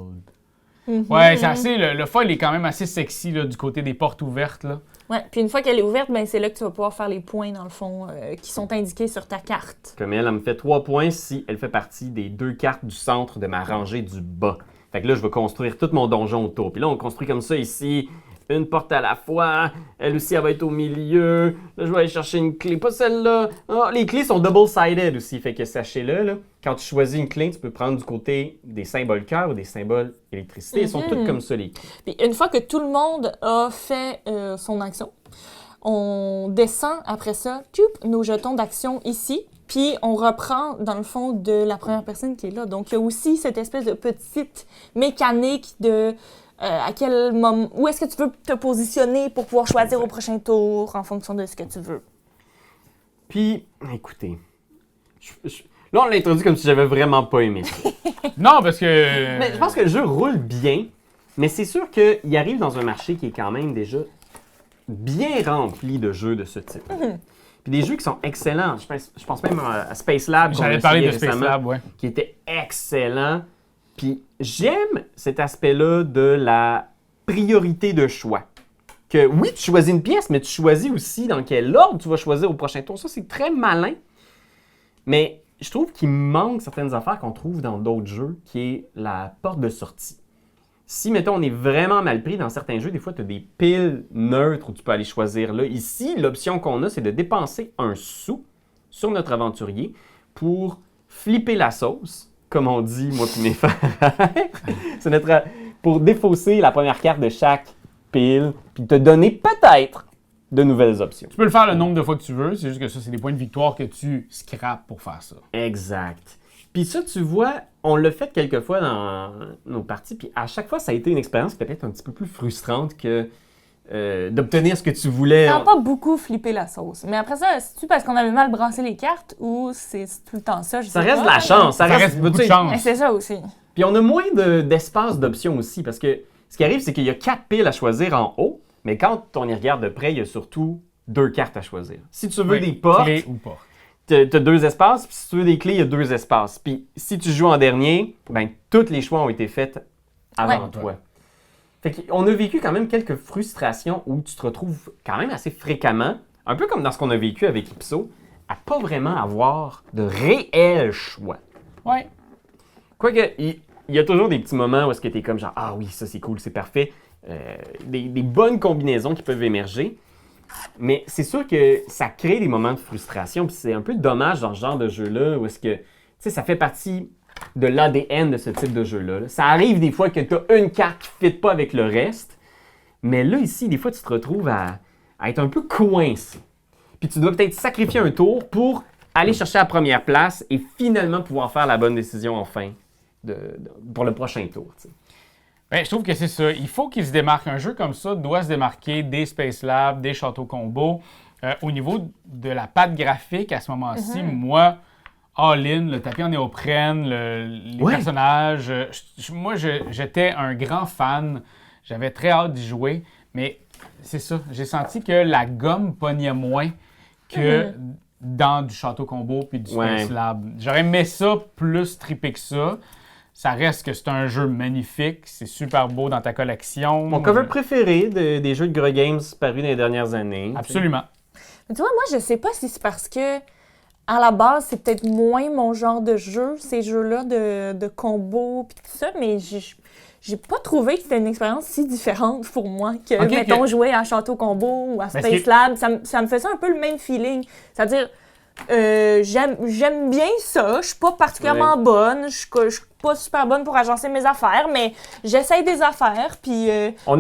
Ouais, c'est assez. Le foil est quand même assez sexy là, du côté des portes ouvertes. Là. Ouais, puis une fois qu'elle est ouverte, ben c'est là que tu vas pouvoir faire les points, dans le fond, qui sont indiqués sur ta carte. Comme elle me fait 3 points si elle fait partie des 2 cartes du centre de ma rangée du bas. Fait que là, je vais construire tout mon donjon autour. Puis là, on construit comme ça ici, une porte à la fois. Elle aussi, elle va être au milieu. Là, je vais aller chercher une clé. Pas celle-là. Ah, les clés sont double-sided aussi. Fait que sachez-le, là, quand tu choisis une clé, tu peux prendre du côté des symboles cœur ou des symboles électricité. Ils sont toutes comme ça, les clés. Puis une fois que tout le monde a fait son action, on descend après ça, nos jetons d'action ici. Puis on reprend, dans le fond, de la première personne qui est là. Donc, il y a aussi cette espèce de petite mécanique de à quel moment, où est-ce que tu veux te positionner pour pouvoir choisir au prochain tour en fonction de ce que tu veux. Puis, écoutez, là, on l'a introduit comme si j'avais vraiment pas aimé ça. Non, parce que. Mais je pense que le jeu roule bien, mais c'est sûr qu'il arrive dans un marché qui est quand même déjà bien rempli de jeux de ce type. Puis des jeux qui sont excellents. Je pense même à Space Lab. J'allais parler de Space Lab, ouais. Qui était excellent. Puis j'aime cet aspect-là de la priorité de choix. Que oui, tu choisis une pièce, mais tu choisis aussi dans quel ordre tu vas choisir au prochain tour. Ça, c'est très malin. Mais je trouve qu'il manque certaines affaires qu'on trouve dans d'autres jeux, qui est la porte de sortie. Si, mettons, on est vraiment mal pris dans certains jeux, des fois, tu as des piles neutres où tu peux aller choisir là. Ici, l'option qu'on a, c'est de dépenser un sou sur notre aventurier pour flipper la sauce, comme on dit, moi puis mes frères. C'est pour défausser la première carte de chaque pile, puis te donner peut-être de nouvelles options. Tu peux le faire le nombre de fois que tu veux, c'est juste que ça, c'est des points de victoire que tu scrapes pour faire ça. Exact. Puis ça, tu vois, on l'a fait quelques fois dans nos parties, puis à chaque fois, ça a été une expérience peut-être un petit peu plus frustrante que d'obtenir ce que tu voulais. Ça n'a pas beaucoup flippé la sauce. Mais après ça, c'est-tu parce qu'on avait mal brassé les cartes ou c'est tout le temps ça? Ça reste de la chance. Ça reste beaucoup de chance. Mais c'est ça aussi. Puis on a moins d'espace d'options aussi, parce que ce qui arrive, c'est qu'il y a 4 piles à choisir en haut, mais quand on y regarde de près, il y a surtout 2 cartes à choisir. Si tu veux des portes, clé ou porte. t'as 2 espaces, puis si tu veux des clés, il y a 2 espaces. Puis si tu joues en dernier, ben tous les choix ont été faits avant toi. Fait qu'on a vécu quand même quelques frustrations où tu te retrouves quand même assez fréquemment, un peu comme dans ce qu'on a vécu avec Ipso, à pas vraiment avoir de réel choix. Ouais. Quoique, il y a toujours des petits moments où est-ce que t'es comme genre « Ah oui, ça c'est cool, c'est parfait ». Des bonnes combinaisons qui peuvent émerger. Mais c'est sûr que ça crée des moments de frustration. Puis c'est un peu dommage dans ce genre de jeu-là où est-ce que, tu sais, ça fait partie de l'ADN de ce type de jeu-là. Ça arrive des fois que tu as une carte qui ne fit pas avec le reste. Mais là, ici, des fois, tu te retrouves à être un peu coincé. Puis tu dois peut-être sacrifier un tour pour aller chercher la première place et finalement pouvoir faire la bonne décision enfin pour le prochain tour. T'sais. Ben, je trouve que c'est ça. Il faut qu'il se démarque. Un jeu comme ça doit se démarquer des Space Lab, des Châteaux Combo. Au niveau de la patte graphique, à ce moment-ci, moi, all-in, le tapis en néoprène, les personnages, j'étais un grand fan. J'avais très hâte d'y jouer. Mais c'est ça. J'ai senti que la gomme pognait moins que dans du Château Combo puis du Space Lab. J'aurais aimé ça plus trippé que ça. Ça reste que c'est un jeu magnifique, c'est super beau dans ta collection. Mon cover préféré des jeux de Gros Games parus dans les dernières années. Absolument. Mais tu vois, moi, je sais pas si c'est parce que, à la base, c'est peut-être moins mon genre de jeu, ces jeux-là de combo pis tout ça, mais j'ai pas trouvé que c'était une expérience si différente pour moi que, mettons, jouer à Château Combo ou à Space Lab. Ça me faisait un peu le même feeling. C'est-à-dire, j'aime bien ça. Je suis pas particulièrement bonne. Je suis pas super bonne pour agencer mes affaires, mais j'essaye des affaires, puis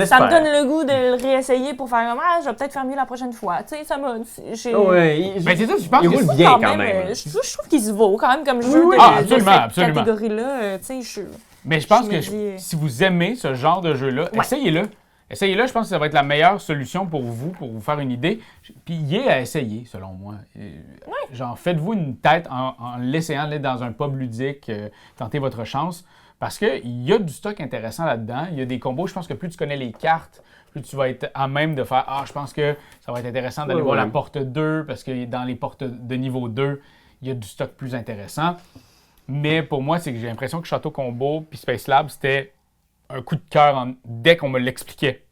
ça me donne le goût de le réessayer pour faire comme je vais peut-être faire mieux la prochaine fois. Tu sais, ça m'a. Ben c'est ça, je pense il roule bien quand même. Je trouve qu'il se vaut quand même comme jeu de cette catégorie-là. Tu sais, mais je pense que si vous aimez ce genre de jeu-là, essayez-le. Essayez-le, je pense que ça va être la meilleure solution pour vous faire une idée. Puis il est à essayer, selon moi. Genre, faites-vous une tête en l'essayant, dans un pub ludique, tentez votre chance. Parce qu'il y a du stock intéressant là-dedans. Il y a des combos. Je pense que plus tu connais les cartes, plus tu vas être à même de faire « Ah, je pense que ça va être intéressant d'aller voir la porte 2 parce que dans les portes de niveau 2, il y a du stock plus intéressant. » Mais pour moi, c'est que j'ai l'impression que Château Combo puis Space Lab, c'était un coup de cœur dès qu'on me l'expliquait.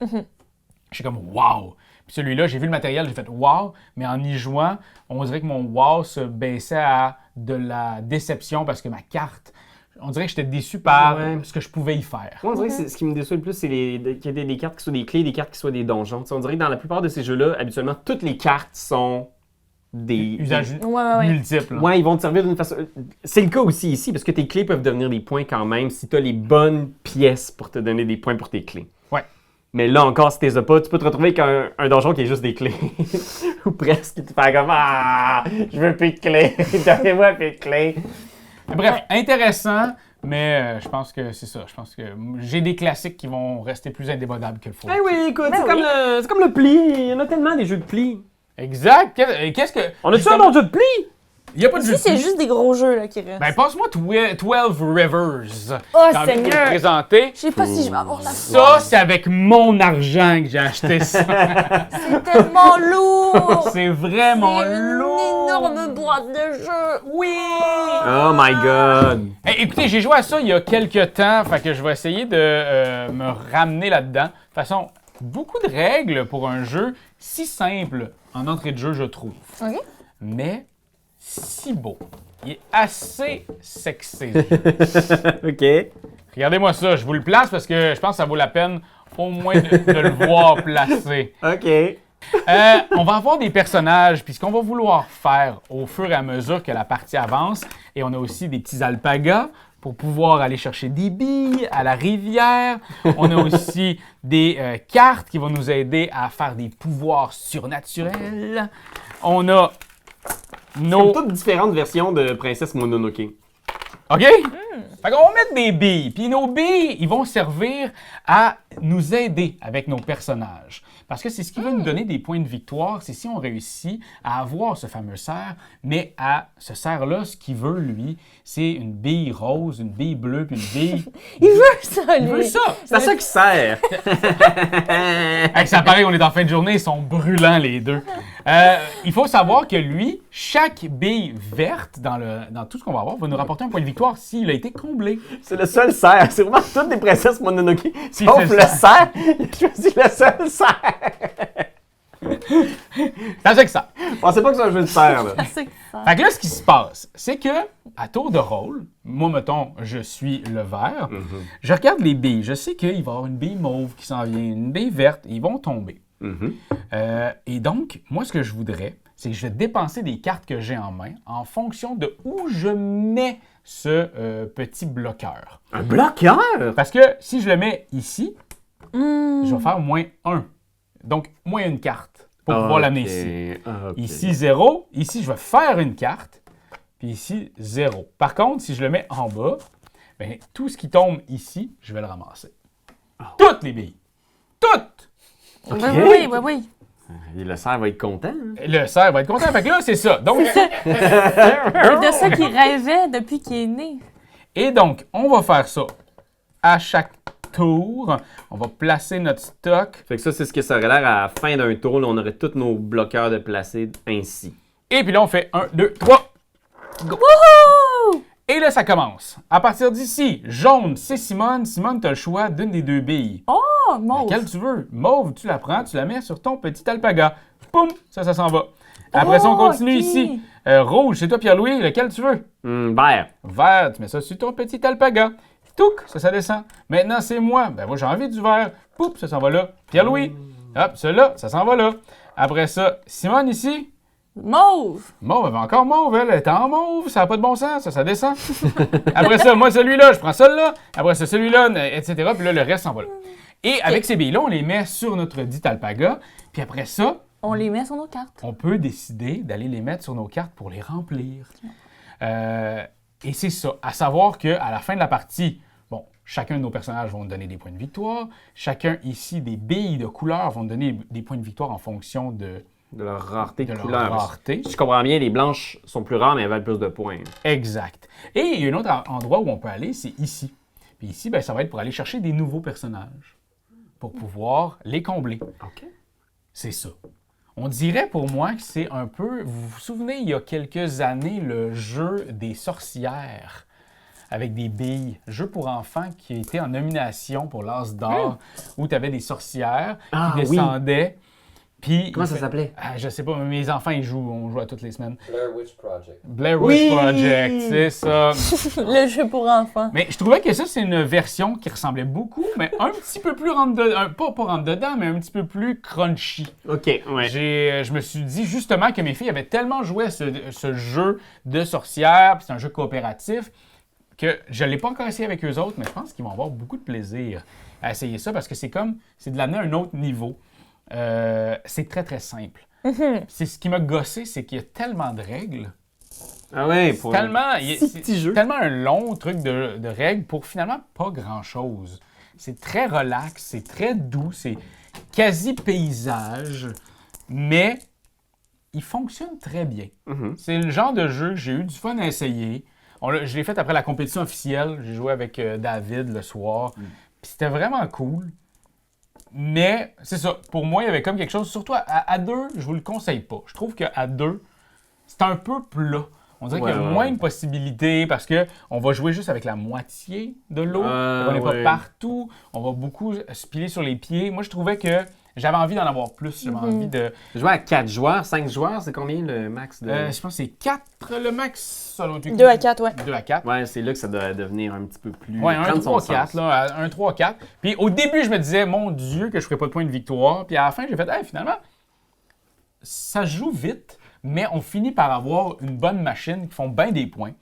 J'étais comme « Wow! » Puis celui-là, j'ai vu le matériel, j'ai fait « Wow! » Mais en y jouant, on dirait que mon « Wow » se baissait à de la déception parce que ma carte, on dirait que j'étais déçu par ce que je pouvais y faire. Moi, on dirait que ce qui me déçoit le plus, c'est qu'il y ait des cartes qui soient des clés, des cartes qui soient des donjons. T'sais, on dirait que dans la plupart de ces jeux-là, habituellement, toutes les cartes sont des usages multiples. Ouais, ils vont te servir d'une façon. C'est le cas aussi ici, parce que tes clés peuvent devenir des points quand même si tu as les bonnes pièces pour te donner des points pour tes clés. Ouais. Mais là encore, si tu les as pas, tu peux te retrouver avec un donjon qui est juste des clés. Ou presque. Tu fais comme Ah, je veux plus de clés. Donnez-moi plus de clés. Bref, intéressant, mais je pense que c'est ça. Je pense que j'ai des classiques qui vont rester plus indémodables que le faux. Eh oui, écoute, c'est comme le pli. Il y en a tellement des jeux de pli. Exact. Qu'est-ce que. On a-tu un autre jeu de pli? Il n'y a pas de jeu de c'est pli. juste des gros jeux là, qui restent. Ben, passe-moi 12 Rivers. Oh, J'ai envie de te le Seigneur! présenter. Je sais pas si je vais avoir la Ça, c'est avec mon argent que j'ai acheté ça. C'est tellement lourd! C'est vraiment lourd. Une énorme boîte de jeux! Oui! Oh my god! Hey, écoutez, j'ai joué à ça il y a quelques temps, fait que je vais essayer de me ramener là-dedans. De toute façon, beaucoup de règles pour un jeu si simple en entrée de jeu, je trouve. OK. Mais si beau. Il est assez sexy. OK. Regardez-moi ça, je vous le place parce que je pense que ça vaut la peine au moins de le voir placé. OK. On va avoir des personnages, puis ce qu'on va vouloir faire au fur et à mesure que la partie avance, et on a aussi des petits alpagas pour pouvoir aller chercher des billes à la rivière. On a aussi des cartes qui vont nous aider à faire des pouvoirs surnaturels. On a nos... Comme toutes différentes versions de Princesse Mononoke. OK? Fait qu'on va mettre des billes. Puis nos billes, ils vont servir à nous aider avec nos personnages. Parce que c'est ce qui va nous donner des points de victoire. C'est si on réussit à avoir ce fameux cerf. Mais à ce cerf-là, ce qu'il veut, lui, c'est une bille rose, une bille bleue, puis une bille... Il veut ça, lui! Il veut ça! C'est à ça qu'il sert! Hey, ça paraît qu'on est en fin de journée, ils sont brûlants les deux. Il faut savoir que lui, chaque bille verte dans tout ce qu'on va avoir va nous rapporter un point de victoire s'il a été comblé. C'est le seul cerf. C'est vraiment toutes des princesses Mononoke. c'est Sauf le le cerf. Il a choisi le seul cerf. C'est ça que ça. Pensez pas que c'est un jeu de cerf, là. C'est ça. Fait que là, ce qui se passe, c'est que, à tour de rôle, moi, mettons, je suis le vert, je regarde les billes. Je sais qu'il va y avoir une bille mauve qui s'en vient, une bille verte, ils vont tomber. Et donc, moi, ce que je voudrais, c'est que je vais dépenser des cartes que j'ai en main en fonction de où je mets ce petit bloqueur. Un bloqueur? Parce que si je le mets ici, je vais faire -1. Donc, moins une carte pour pouvoir l'amener ici. Ici, 0. Ici, je vais faire une carte. Puis ici, 0. Par contre, si je le mets en bas, bien, tout ce qui tombe ici, je vais le ramasser. Toutes les billes. Toutes! Oui. Et le cerf va être content. Hein? Le cerf va être content. Fait que là, c'est ça. Donc, C'est de ça qu'il rêvait depuis qu'il est né. et donc, on va faire ça à chaque tour. On va placer notre stock. Fait que ça, c'est ce que ça aurait l'air à la fin d'un tour. Là, on aurait tous nos bloqueurs de placer ainsi. Et puis là, on fait 1, 2, 3. Wouhou! Et là, ça commence. À partir d'ici, jaune, c'est Simone. Simone, tu as le choix d'une des deux billes. Oh, mauve. Laquelle tu veux. Mauve, tu la prends, tu la mets sur ton petit alpaga. Poum, ça s'en va. Après ça, on continue ok. ici. Rouge, c'est toi, Pierre-Louis. Lequel tu veux? Vert. Vert, tu mets ça sur ton petit alpaga. Touc, ça descend. Maintenant, c'est moi. Ben, moi, j'ai envie du vert. Poup, ça s'en va là. Pierre-Louis. Hop, celui-là, ça s'en va là. Après ça, Simone ici. Mauve. Mauve, elle va encore mauve, elle est en mauve, ça n'a pas de bon sens, ça descend. Après ça, moi, celui-là, je prends celui-là. Après ça, celui-là, etc. Puis là, le reste s'en va là. Et avec ces billes-là, on les met sur notre dit alpaga. Puis après ça, On les met sur nos cartes. on peut décider d'aller les mettre sur nos cartes pour les remplir. Et c'est ça, à savoir qu'à la fin de la partie, bon, chacun de nos personnages vont nous donner des points de victoire. Chacun ici, des billes de couleur vont nous donner des points de victoire en fonction de leur rareté de leur couleur. rareté. Si je comprends bien, les blanches sont plus rares, mais elles valent plus de points. Exact. Et il y a un autre endroit où on peut aller, c'est ici. Puis ici, ben, ça va être pour aller chercher des nouveaux personnages pour pouvoir les combler. OK. C'est ça. On dirait pour moi que c'est un peu... Vous vous souvenez, il y a quelques années, le jeu des sorcières avec des billes. Jeu pour enfants qui a été en nomination pour l'As d'or, où tu avais des sorcières Ah, qui descendaient. Puis, Comment ça s'appelait? Je sais pas, mais mes enfants, ils jouent. On joue à toutes les semaines. Blair Witch Project. Blair Oui! Witch Project, c'est ça. Le jeu pour enfants. Mais je trouvais que ça, c'est une version qui ressemblait beaucoup, mais un petit peu plus rentre dedans. Pas rentre dedans, mais un petit peu plus crunchy. OK, ouais. Je me suis dit justement que mes filles avaient tellement joué à ce jeu de sorcières, puis c'est un jeu coopératif, que je ne l'ai pas encore essayé avec eux autres, mais je pense qu'ils vont avoir beaucoup de plaisir à essayer ça parce que c'est de l'amener à un autre niveau. C'est très, très simple. C'est ce qui m'a gossé, c'est qu'il y a tellement de règles. Ah ouais, C'est pour c'est petit jeu. tellement un long truc de règles pour finalement pas grand-chose. C'est très relax, c'est très doux, c'est quasi paysage, mais il fonctionne très bien. Mhm. C'est le genre de jeu que j'ai eu du fun à essayer. Je l'ai fait après la compétition officielle. J'ai joué avec David le soir. Puis c'était vraiment cool. Mais c'est ça. Pour moi, il y avait comme quelque chose. Surtout à deux, je vous le conseille pas. Je trouve qu'à deux, c'est un peu plat. On dirait qu'il y a moins de possibilités parce qu'on va jouer juste avec la moitié de l'eau. On n'est pas partout. On va beaucoup se piler sur les pieds. Moi, je trouvais que j'avais envie d'en avoir plus. J'avais envie de... Jouer à 4 joueurs, 5 joueurs, c'est combien le max de... je pense que c'est 4 le max. 2 à 4, ouais. 2 à 4. Ouais, c'est là que ça doit devenir un petit peu plus... Ouais, un prendre son 3-4, sens. là. Un 3-4. Puis au début, je me disais, mon Dieu, que je ferais pas de point de victoire. Puis à la fin, j'ai fait, hey, finalement, ça se joue vite, mais on finit par avoir une bonne machine qui font bien des points.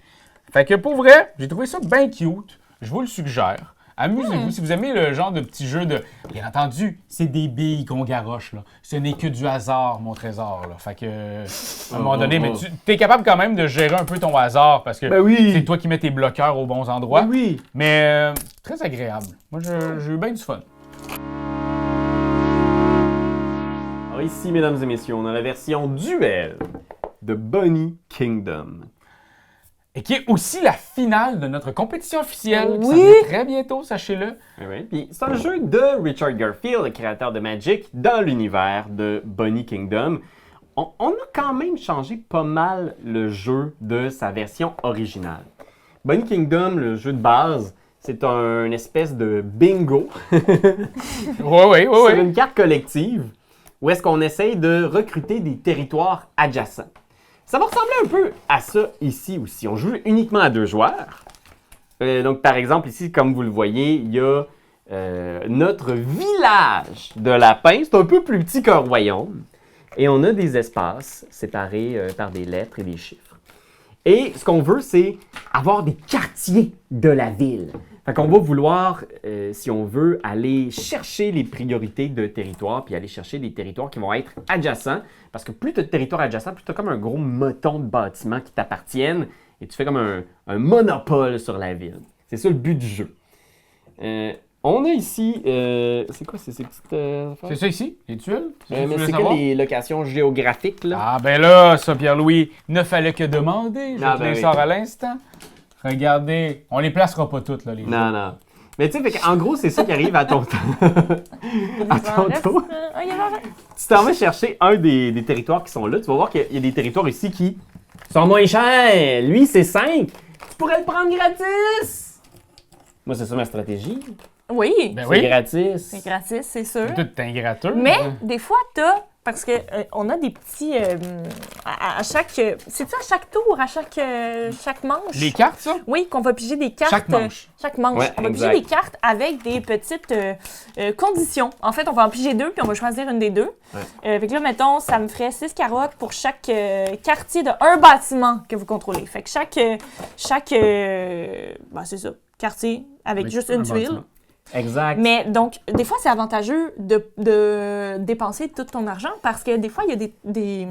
Fait que pour vrai, j'ai trouvé ça bien cute. Je vous le suggère. Amusez-vous. Si vous aimez le genre de petit jeu de... Bien entendu, c'est des billes qu'on garoche, là. Ce n'est que du hasard, mon trésor, là. Fait que... À un moment donné, mais tu es capable quand même de gérer un peu ton hasard parce que Ben oui! c'est toi qui mets tes bloqueurs aux bons endroits. Ben oui! Mais très agréable. Moi, j'ai eu bien du fun. Alors ici, mesdames et messieurs, on a la version duel de Bunny Kingdom. Et qui est aussi la finale de notre compétition officielle. Qui s'en Oui. vient très bientôt, sachez-le. Puis c'est un jeu de Richard Garfield, le créateur de Magic, dans l'univers de Bunny Kingdom. On a quand même changé pas mal le jeu de sa version originale. Bunny Kingdom, le jeu de base, c'est un espèce de bingo Oui. sur une carte collective où est-ce qu'on essaye de recruter des territoires adjacents. Ça va ressembler un peu à ça ici aussi. On joue uniquement à 2 joueurs. Donc, par exemple, ici, comme vous le voyez, il y a notre village de lapins. C'est un peu plus petit qu'un royaume. Et on a des espaces séparés par des lettres et des chiffres. Et ce qu'on veut, c'est avoir des quartiers de la ville. Fait qu'on va vouloir, si on veut, aller chercher les priorités de territoire, puis aller chercher des territoires qui vont être adjacents. Parce que plus tu as de territoires adjacents, plus tu as comme un gros moton de bâtiments qui t'appartiennent et tu fais comme un monopole sur la ville. C'est ça le but du jeu. On a ici, c'est quoi ces petites affaires? C'est ça ici, les tuiles? Mais c'est que les locations géographiques, là. Ah ben là, ça, Pierre-Louis, ne fallait que demander. Je Ah, te ben les oui. sors à l'instant. Regardez, on les placera pas toutes, là, les Non. Mais tu sais, en gros, c'est ça qui arrive à ton à ton tour. Il y en a Tu t'en vas chercher un des territoires qui sont là. Tu vas voir qu'il y a des territoires ici qui sont moins chers. Lui, c'est 5. Tu pourrais le prendre gratis. Moi, c'est ça ma stratégie. Oui, Ben C'est oui, gratis. c'est gratis, c'est sûr. tout ingratteux. Mais des fois, parce que on a des petits à chaque c'est-tu à chaque tour, à chaque manche. Les cartes, ça? Oui, qu'on va piger des cartes. Chaque manche. Chaque manche. Ouais, On va exact. piger des cartes avec des petites conditions. En fait, on va en piger 2 puis on va choisir une des 2. Ouais. Fait que là, mettons, ça me ferait 6 carottes pour chaque quartier de un bâtiment que vous contrôlez. Fait que chaque c'est ça, quartier avec juste une tuile. bâtiment. Exact. Mais donc, des fois, c'est avantageux de dépenser tout ton argent parce que des fois, il y a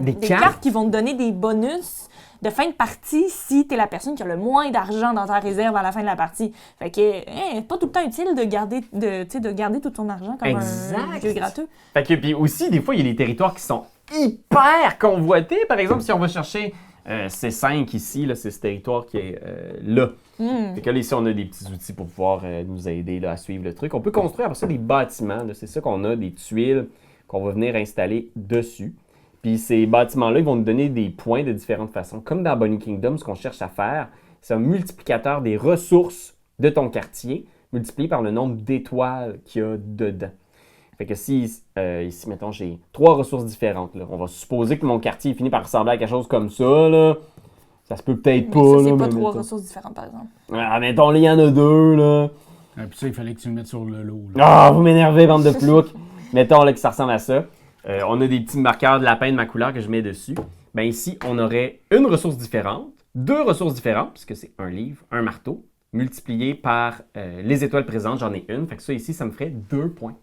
des cartes qui vont te donner des bonus de fin de partie si tu es la personne qui a le moins d'argent dans ta réserve à la fin de la partie. Fait que, pas tout le temps utile de garder tout ton argent comme un jeu gratteux. Fait que, puis aussi, des fois, il y a des territoires qui sont hyper convoités. Par exemple, si on va chercher C5 ici, là, c'est ce territoire qui est là. Fait que là, ici, on a des petits outils pour pouvoir nous aider là, à suivre le truc. On peut construire après ça des bâtiments. Là. C'est ça qu'on a, des tuiles qu'on va venir installer dessus. Puis ces bâtiments-là, ils vont nous donner des points de différentes façons. Comme dans Bunny Kingdom, ce qu'on cherche à faire, c'est un multiplicateur des ressources de ton quartier, multiplié par le nombre d'étoiles qu'il y a dedans. Fait que si, ici, mettons, j'ai 3 ressources différentes, là, on va supposer que mon quartier finit par ressembler à quelque chose comme ça, là. Ça se peut peut-être pas, Mais ça, là. c'est pas mais 3 mettons. ressources différentes, par exemple. Ah, mettons, là, il y en a 2, là. Puis ça, il fallait que tu le mettes sur le lot. Là. Ah, vous m'énervez, bande de ploucs. Mettons, là, que ça ressemble à ça. On a des petits marqueurs de lapin de ma couleur que je mets dessus. Ben ici, on aurait une ressource différente, 2 ressources différentes, puisque c'est un livre, un marteau, multiplié par les étoiles présentes, j'en ai une. Fait que ça, ici, ça me ferait 2 points.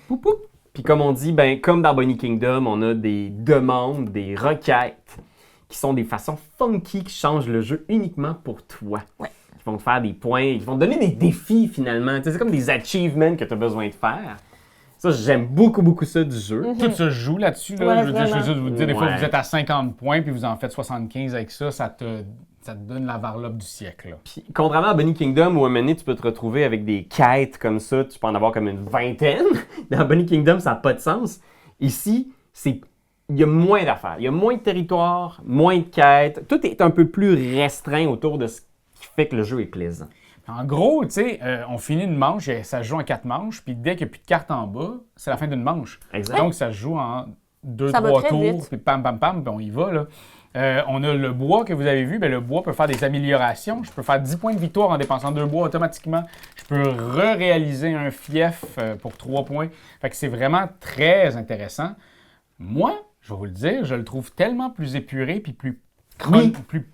Poup, poup. Puis comme on dit, ben comme dans Bunny Kingdom, on a des demandes, des requêtes, qui sont des façons funky qui changent le jeu uniquement pour toi. Ouais. Ils vont te faire des points, ils vont te donner des défis finalement. Tu sais, c'est comme des achievements que tu as besoin de faire. Ça, j'aime beaucoup ça du jeu. Tout se joue là-dessus. Là. Ouais, je veux dire, vraiment. vous dire, des fois, Ouais. vous êtes à 50 points puis vous en faites 75 avec ça, ça te donne la varlope du siècle. Là. Puis, contrairement à Bunny Kingdom, où à un moment donné, tu peux te retrouver avec des quêtes comme ça, tu peux en avoir comme une vingtaine. Dans Bunny Kingdom, ça n'a pas de sens. Ici, il y a moins d'affaires. Il y a moins de territoire, moins de quêtes. Tout est un peu plus restreint autour de ce qui fait que le jeu est plaisant. En gros, tu sais, on finit une manche, et ça se joue en 4 manches, puis dès qu'il n'y a plus de cartes en bas, c'est la fin d'une manche. Exact. Donc, ça se joue en Ça va 2-3 très tours, vite. puis pam, pam, pam, puis on y va, là. On a le bois que vous avez vu. Bien, le bois peut faire des améliorations. Je peux faire 10 points de victoire en dépensant 2 bois automatiquement. Je peux réaliser un fief pour 3 points. Fait que c'est vraiment très intéressant. Moi, je vais vous le dire, je le trouve tellement plus épuré puis plus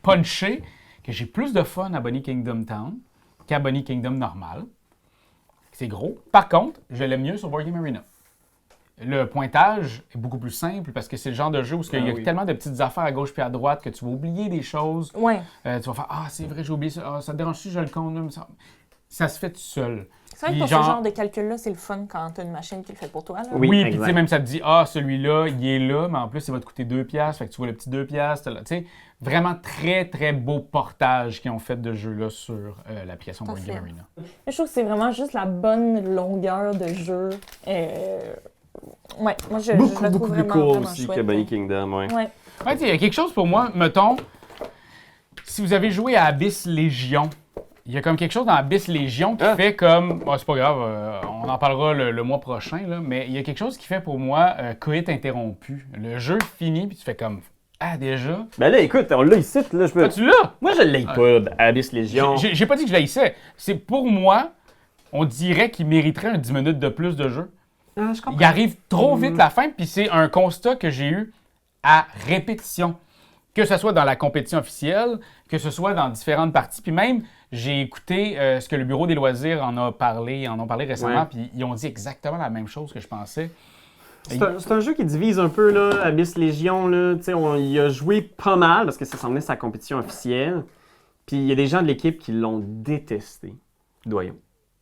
punché que j'ai plus de fun à Bunny Kingdom Town qu'à Bunny Kingdom normal. C'est gros. Par contre, je l'aime mieux sur Board Game Arena. Le pointage est beaucoup plus simple parce que c'est le genre de jeu où il y a tellement de petites affaires à gauche puis à droite que tu vas oublier des choses. Ouais. Tu vas faire « Ah, c'est vrai, j'ai oublié ça. Ah, ça te dérange si je le compte? » Ça se fait tout seul. C'est vrai que Puis pour ce genre de calcul-là, c'est le fun quand tu as une machine qui le fait pour toi. Là. Oui, Oui, puis exact. tu sais, même ça te dit « Ah, celui-là, il est là, mais en plus, il va te coûter 2 piastres. » Fait que tu vois le petit 2 piastres. Tu sais, vraiment très, très beau portage qu'ils ont fait de jeu-là sur l'application Board Game Arena. Je trouve que c'est vraiment juste la bonne longueur de jeu. Ouais, moi, je le Beaucoup trouve plus vraiment, court vraiment aussi chouette. que Bunny Kingdom, ouais. Ouais. Ouais, tu sais, il y a quelque chose pour moi, mettons, si vous avez joué à Abyss Légion, il y a comme quelque chose dans Abyss Légion qui fait comme, c'est pas grave, on en parlera le mois prochain, là, mais il y a quelque chose qui fait pour moi coït interrompu. Le jeu finit, puis tu fais comme, ah, déjà? Ben là, écoute, on l'a ici, là, je peux... Ah, tu l'as? Moi, je l'ai pas, Abyss Légion. J'ai pas dit que je l'haïssais. C'est pour moi, on dirait qu'il mériterait un 10 minutes de plus de jeu. Ah, je comprends. Il arrive trop vite la fin, puis c'est un constat que j'ai eu à répétition. Que ce soit dans la compétition officielle, que ce soit dans différentes parties, puis même, j'ai écouté ce que le Bureau des loisirs en ont parlé récemment, Ouais. puis ils ont dit exactement la même chose que je pensais. C'est un jeu qui divise un peu, là, Abyss Légion, là. Tu sais, il a joué pas mal, parce que ça semblait sa compétition officielle. Puis il y a des gens de l'équipe qui l'ont détesté. Doyon.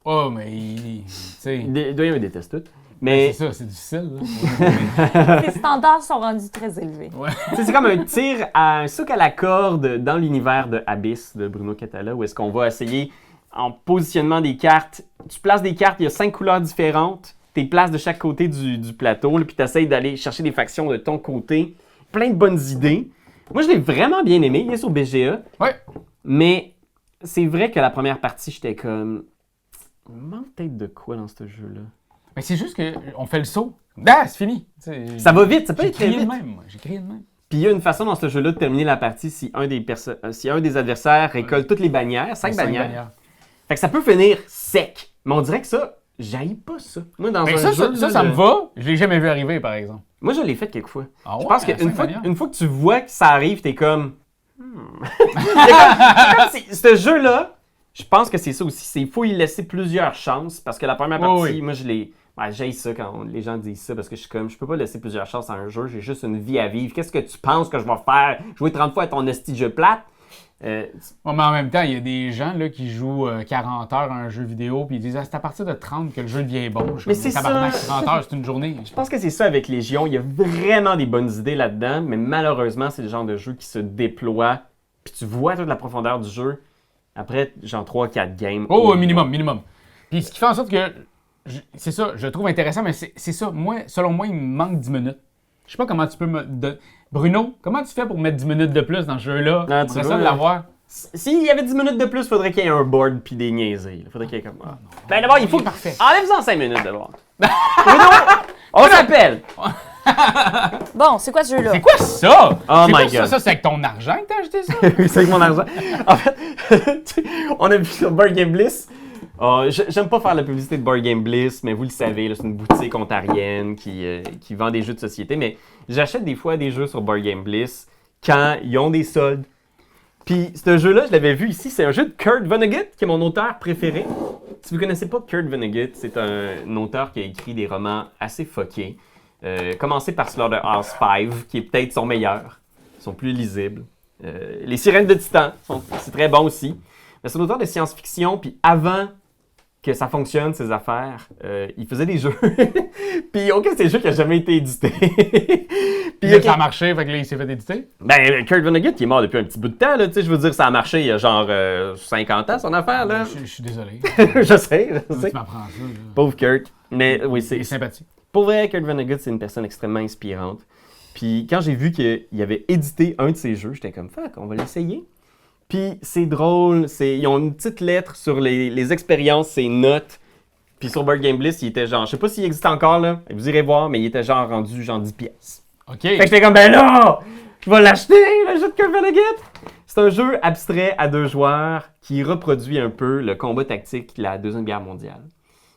Oh, mais tu sais, Doyon, il déteste tout. Mais c'est ça, c'est difficile. Là. Les standards sont rendus très élevés. tu sais, c'est comme un tir à un souk à la corde dans l'univers de Abyss de Bruno Catala, où est-ce qu'on va essayer, en positionnement des cartes, tu places des cartes, il y a 5 couleurs différentes, tu les places de chaque côté du plateau, là, puis tu essaies d'aller chercher des factions de ton côté. Plein de bonnes idées. Moi, je l'ai vraiment bien aimé. Il est sur BGA. Ouais. Mais c'est vrai que la première partie, j'étais comme... Il manque peut-être de quoi dans ce jeu-là? Mais c'est juste qu'on fait le saut. Ah, c'est fini. T'sais, Ça va vite, ça peut j'ai être très crié de vite. même, moi. J'ai crié de même. Puis il y a une façon dans ce jeu-là de terminer la partie si un des adversaires récolte toutes les bannières, 5 bannières. Fait que ça peut finir sec. Mais on dirait que ça, j'haïs pas ça. Moi, dans Mais un ça, jeu, ça me va. Je l'ai jamais vu arriver, par exemple. Moi, je l'ai fait quelques fois. Ah Je ouais, pense à qu'une 5 bannières. une fois que tu vois que ça arrive, t'es comme... Ce jeu-là, je pense que c'est ça aussi. Il faut y laisser plusieurs chances. Parce que la première partie, Oui. moi, je l'ai... Ben, j'haïs ça quand les gens disent ça parce que je suis comme, je peux pas laisser plusieurs chances à un jeu, j'ai juste une vie à vivre. Qu'est-ce que tu penses que je vais faire? Jouer 30 fois à ton esti de jeu plate? Ouais, mais en même temps, il y a des gens là, qui jouent 40 heures à un jeu vidéo puis ils disent c'est à partir de 30 que le jeu devient bon. Je suis Mais comme, c'est tabarnak, ça. 30 heures, c'est une journée. Je pense que c'est ça avec Légion. Il y a vraiment des bonnes idées là-dedans, mais malheureusement, c'est le genre de jeu qui se déploie, puis tu vois toute la profondeur du jeu Après, genre 3-4 games. Oh, minimum. Puis ce qui fait en sorte que, c'est ça, je trouve intéressant, mais c'est ça, selon moi, il me manque 10 minutes. Je sais pas comment tu peux Bruno, comment tu fais pour mettre 10 minutes de plus dans ce jeu-là? Non, J'aimerais ça de l'avoir. S'il y avait 10 minutes de plus, il faudrait qu'il y ait un board puis des niaiseries. Il faudrait qu'il y ait comme... Ben d'abord, il faut... Parfait. Enlève-en 5 minutes d'abord. Bruno, on s'appelle! Bon, c'est quoi ce jeu-là? C'est quoi ça? Oh C'est my quoi God. Ça, c'est avec ton argent que t'as acheté ça? C'est avec mon argent. En fait, on a vu sur Board Game Bliss. J'aime pas faire la publicité de Board Game Bliss, mais vous le savez, là, c'est une boutique ontarienne qui vend des jeux de société. Mais j'achète des fois des jeux sur Board Game Bliss quand ils ont des soldes. Puis ce jeu-là, je l'avais vu ici, c'est un jeu de Kurt Vonnegut, qui est mon auteur préféré. Si vous connaissez pas Kurt Vonnegut, c'est un auteur qui a écrit des romans assez fuckés. Commencez par Slaughterhouse 5, qui est peut-être son meilleur. Ils sont plus lisibles. Les Sirènes de Titan, c'est très bon aussi. Mais c'est un auteur de science-fiction, puis avant que ça fonctionne, ses affaires, il faisait des jeux. Puis aucun de ces jeux qui a jamais été édité. Puis Là, ça a marché, fait que là, il s'est fait éditer. Ben, Kurt Vonnegut, il est mort depuis un petit bout de temps, là. Tu sais, je veux dire, ça a marché il y a genre 50 ans, son affaire, là. Je suis désolé. je sais. Tu m'apprends ça. Là. Pauvre Kurt. Mais oui, C'est c'est... sympathique. Pour vrai, Kurt Vonnegut, c'est une personne extrêmement inspirante. Puis quand j'ai vu qu'il avait édité un de ses jeux, j'étais comme, fuck, on va l'essayer. Puis c'est drôle, ils ont une petite lettre sur les expériences, ses notes. Puis sur Board Game Bliss, il était genre, je sais pas s'il existe encore, là, vous irez voir, mais il était genre rendu genre 10 pièces. OK. Fait que j'étais comme, ben là, je vais l'acheter, le jeu de Kurt Vonnegut. C'est un jeu abstrait à 2 joueurs qui reproduit un peu le combat tactique de la Deuxième Guerre mondiale.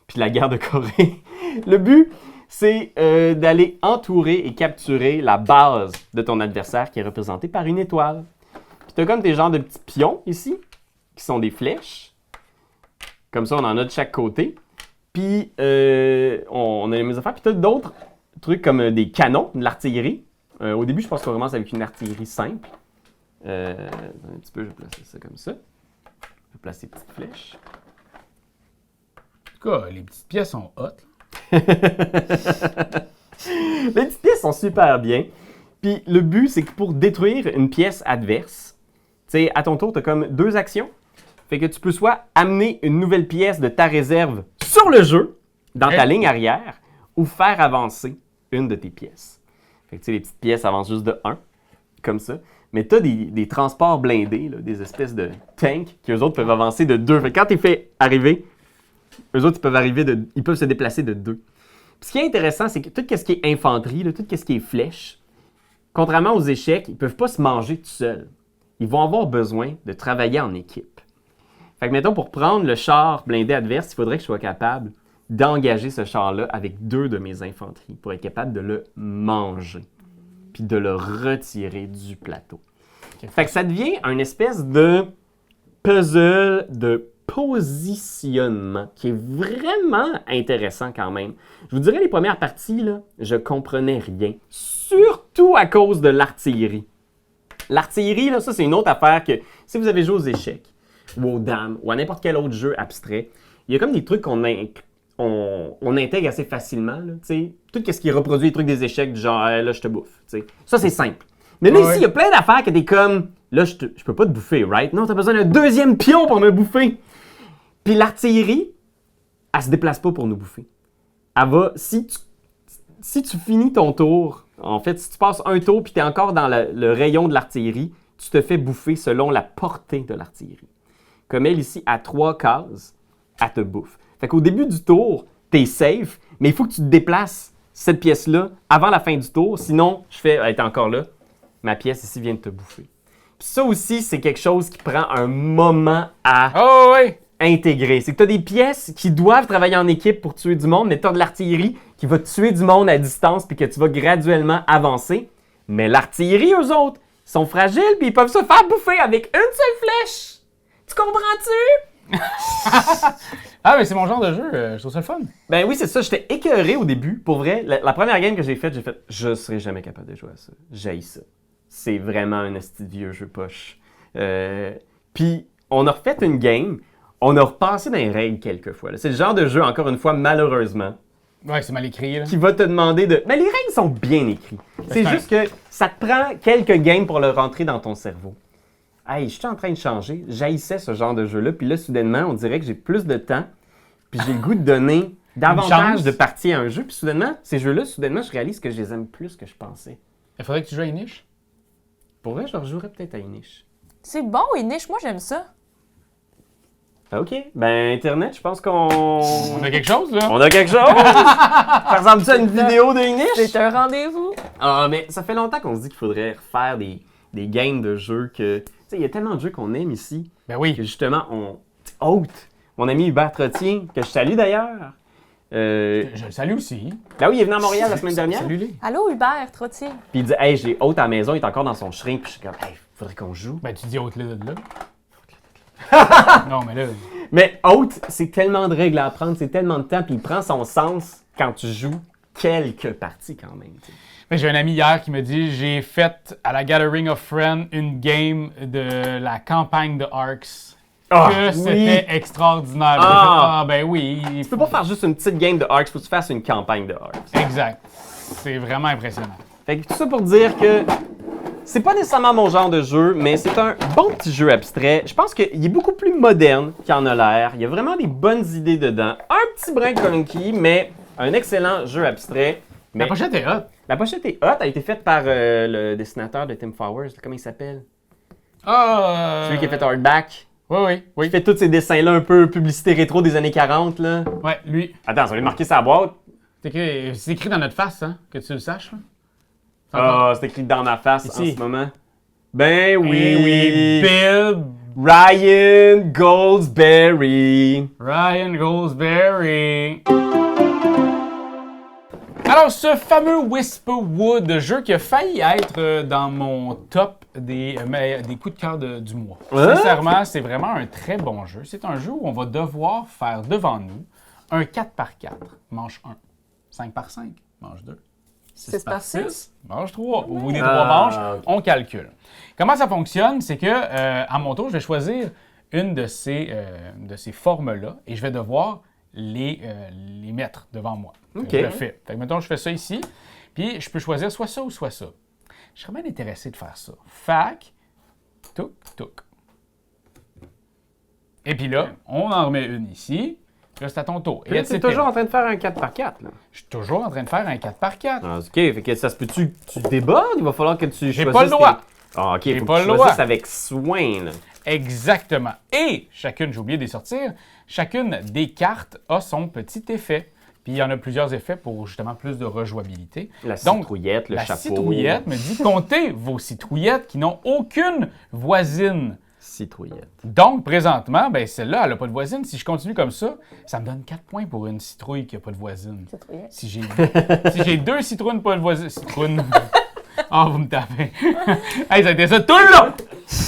Puis la guerre de Corée. Le but, c'est d'aller entourer et capturer la base de ton adversaire qui est représentée par une étoile. Puis t'as comme des genres de petits pions ici, qui sont des flèches. Comme ça, on en a de chaque côté. Puis on a les mêmes affaires. Puis t'as d'autres trucs comme des canons, de l'artillerie. Au début, je pense qu'on commence avec une artillerie simple. Un petit peu, je vais placer ça comme ça. Je vais placer des petites flèches. En tout cas, les petites pièces sont hot. Les petites pièces sont super bien. Puis le but, c'est que pour détruire une pièce adverse, tu sais, à ton tour, tu as comme 2 actions. Fait que tu peux soit amener une nouvelle pièce de ta réserve sur le jeu, dans ta ligne arrière, ou faire avancer une de tes pièces. Fait que tu sais, les petites pièces avancent juste de 1, comme ça. Mais tu as des transports blindés, là, des espèces de tanks, qui eux autres peuvent avancer de 2. Fait que quand tu es fait arriver, eux autres, ils peuvent se déplacer de 2. Puis ce qui est intéressant, c'est que tout ce qui est infanterie, là, tout ce qui est flèche, contrairement aux échecs, ils ne peuvent pas se manger tout seuls. Ils vont avoir besoin de travailler en équipe. Fait que, mettons, pour prendre le char blindé adverse, il faudrait que je sois capable d'engager ce char-là avec 2 de mes infanteries pour être capable de le manger puis de le retirer du plateau. Fait que ça devient une espèce de puzzle de positionnement qui est vraiment intéressant quand même. Je vous dirais, les premières parties, là, je comprenais rien. Surtout à cause de l'artillerie. L'artillerie, là, ça, c'est une autre affaire que si vous avez joué aux échecs ou aux dames ou à n'importe quel autre jeu abstrait, il y a comme des trucs qu'on intègre assez facilement. Là, tout ce qui reproduit les trucs des échecs, du genre hey, là, je te bouffe. T'sais. Ça, c'est simple. Mais là, ici, il y a plein d'affaires que t'es comme là, je peux pas te bouffer, right? Non, t'as besoin d'un deuxième pion pour me bouffer. Puis l'artillerie, elle se déplace pas pour nous bouffer. Elle va, si tu finis ton tour, en fait, si tu passes un tour puis tu es encore dans le rayon de l'artillerie, tu te fais bouffer selon la portée de l'artillerie. Comme elle ici, à 3 cases, elle te bouffe. Fait qu'au début du tour, tu es safe, mais il faut que tu te déplaces cette pièce-là avant la fin du tour. Sinon, elle est encore là, ma pièce ici vient de te bouffer. Puis ça aussi, c'est quelque chose qui prend un moment à... Oh oui! Intégré. C'est que tu as des pièces qui doivent travailler en équipe pour tuer du monde, mais tu as de l'artillerie qui va tuer du monde à distance puis que tu vas graduellement avancer. Mais l'artillerie, eux autres, sont fragiles puis ils peuvent se faire bouffer avec une seule flèche. Tu comprends-tu? Ah, mais c'est mon genre de jeu. Je trouve ça le fun. Ben oui, c'est ça. J'étais écœuré au début. Pour vrai, la première game que j'ai faite, je serai jamais capable de jouer à ça. J'haïs ça. C'est vraiment un esti de vieux jeu poche. Puis, on a refait une game. On a repassé dans les règles quelques fois. C'est le genre de jeu, encore une fois, malheureusement, Ouais, c'est mal écrit, là. qui va te demander de... Mais les règles sont bien écrites. C'est juste que ça te prend quelques games pour le rentrer dans ton cerveau. hey, je suis en train de changer. J'haïssais ce genre de jeu-là. Puis là, soudainement, on dirait que j'ai plus de temps. Puis j'ai le goût de donner davantage chance. de parties à un jeu. Puis soudainement, ces jeux-là, je réalise que je les aime plus que je pensais. Il faudrait que tu joues à Inish. Pour vrai, je rejouerais peut-être à Inish. C'est bon, Inish, moi j'aime ça. OK. Ben, Internet, je pense qu'on... On a quelque chose, là? On a quelque chose! Ça ressemble-tu à une vidéo de Inish? C'est un rendez-vous. Ah, mais ça fait longtemps qu'on se dit qu'il faudrait refaire des games de jeux que... Tu sais, il y a tellement de jeux qu'on aime ici Ben oui. que justement, mon ami Hubert Trottier, que je salue d'ailleurs. Je le salue aussi. Là oui, il est venu à Montréal la semaine dernière. Salut-les. Allô, Hubert Trottier. Puis il dit, hey, j'ai hôte à la maison, il est encore dans son shrink. Puis je suis comme, hey, faudrait qu'on joue. Ben, tu dis haute-le de là. Non, mais là... Mais hôte, c'est tellement de règles à apprendre, c'est tellement de temps, puis il prend son sens quand tu joues quelques parties quand même. Tu sais. Mais j'ai un ami hier qui me dit j'ai fait à la Gathering of Friends une game de la campagne de Arx. Que c'était extraordinaire. Ben oui. Tu peux pas faire juste une petite game de Arx, faut que tu fasses une campagne de Arx. Exact. C'est vraiment impressionnant. Fait que tout ça pour dire que c'est pas nécessairement mon genre de jeu, mais c'est un bon petit jeu abstrait. Je pense qu'il est beaucoup plus moderne qu'il en a l'air. Il y a vraiment des bonnes idées dedans. Un petit brin clunky, mais un excellent jeu abstrait. Mais La pochette est hot. la pochette est hot, a été faite par le dessinateur de Tim Flowers. Comment il s'appelle? Celui qui a fait Hardback. Oui. Il fait tous ces dessins-là un peu publicité rétro des années 40. Là. Ouais, lui. Attends, ça va lui marquer sa boîte. C'est écrit dans notre face, hein, que tu le saches. Là. Ah, c'est écrit dans ma face Ici. en ce moment. Ben oui, Oui, Bill Ryan Goldsberry. Ryan Goldsberry. Alors, ce fameux Whisperwood, jeu qui a failli être dans mon top des coups de cœur du mois. Hein? Sincèrement, c'est vraiment un très bon jeu. C'est un jeu où on va devoir faire devant nous un 4x4, manche 1. 5x5, manche 2. 6x6, manche 3. Au bout des 3 manches, ok. on calcule. Comment ça fonctionne? C'est que, à mon tour, je vais choisir une de ces formes-là et je vais devoir les mettre devant moi. Ok. Je le fais. Fait que, mettons, je fais ça ici, puis je peux choisir soit ça ou soit ça. Je serais bien intéressé de faire ça. Fac, touc, touc. Et puis là, on en remet une ici. Là, c'est à ton tour. Puis là, tu es toujours en train de faire un 4x4. Là. Je suis toujours en train de faire un 4x4. Ah, OK, fait que ça se peut-tu que tu débordes? Il va falloir que tu J'ai choisisses pas le droit. Ah, OK, J'ai faut pas que tu le droit. choisisses avec soin. Là. Exactement. Et chacune, j'ai oublié de les sortir, chacune des cartes a son petit effet. Puis il y en a plusieurs effets pour justement plus de rejouabilité. La Donc, citrouillette, le la chapeau. citrouillette me dit comptez vos citrouillettes qui n'ont aucune voisine. Citrouillette. Donc, présentement, ben celle-là, elle n'a pas de voisine. Si je continue comme ça me donne 4 points pour une citrouille qui n'a pas de voisine. Citrouillette. Si j'ai 2 citrouilles pas de voisine... Citrouille... Ah, vous me tapez. Hey, ça a été ça tout le long!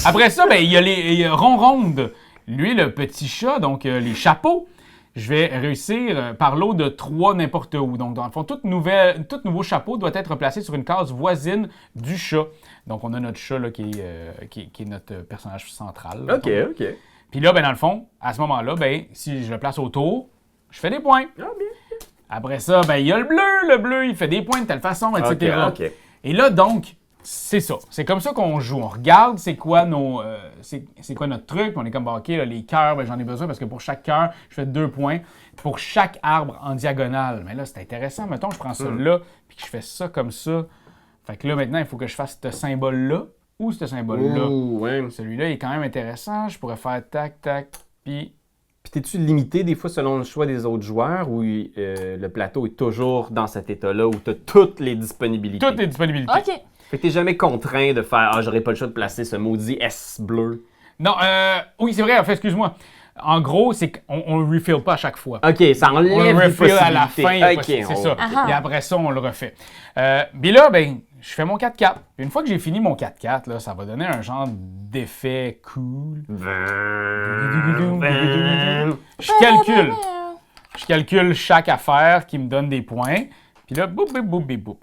Après ça, ben, il y a Ronronde. Lui, le petit chat, donc les chapeaux. Je vais réussir par lot de 3 n'importe où. Donc, dans le fond, tout nouveau chapeau doit être placé sur une case voisine du chat. Donc, on a notre chat là, qui est notre personnage central. là, OK, OK. Puis là, ben, dans le fond, à ce moment-là, ben, si je le place autour, je fais des points. Ah, bien. Après ça, ben, il y a le bleu. Le bleu, il fait des points de telle façon, etc. OK. Et là, donc, c'est ça. C'est comme ça qu'on joue. On regarde c'est quoi c'est quoi notre truc. On est comme, OK, là, les cœurs, ben, j'en ai besoin parce que pour chaque cœur, je fais 2 points. Pour chaque arbre en diagonale. Mais là, c'est intéressant. Mettons, je prends ça là, puis que je fais ça comme ça. Fait que là, maintenant, il faut que je fasse ce symbole-là ou ce symbole-là. Ouh, ouais. Celui-là, il est quand même intéressant. Je pourrais faire tac, tac, puis... Puis t'es-tu limité des fois selon le choix des autres joueurs ou le plateau est toujours dans cet état-là où t'as toutes les disponibilités? Toutes les disponibilités. OK. Fait que t'es jamais contraint de faire « Ah, j'aurais pas le choix de placer ce maudit S bleu. » Non, oui, c'est vrai, en fait, excuse-moi. En gros, c'est qu'on ne refill pas à chaque fois. OK, ça enlève On le des refill à la possibilités. fin, il y a OK, possible- c'est ça. Ah. Et après ça, on le refait. Puis là, ben, je fais mon 4x4. Puis une fois que j'ai fini mon 4x4, là, ça va donner un genre d'effet cool. Je calcule chaque affaire qui me donne des points. Puis là, boum, boum, boum, boum, boum.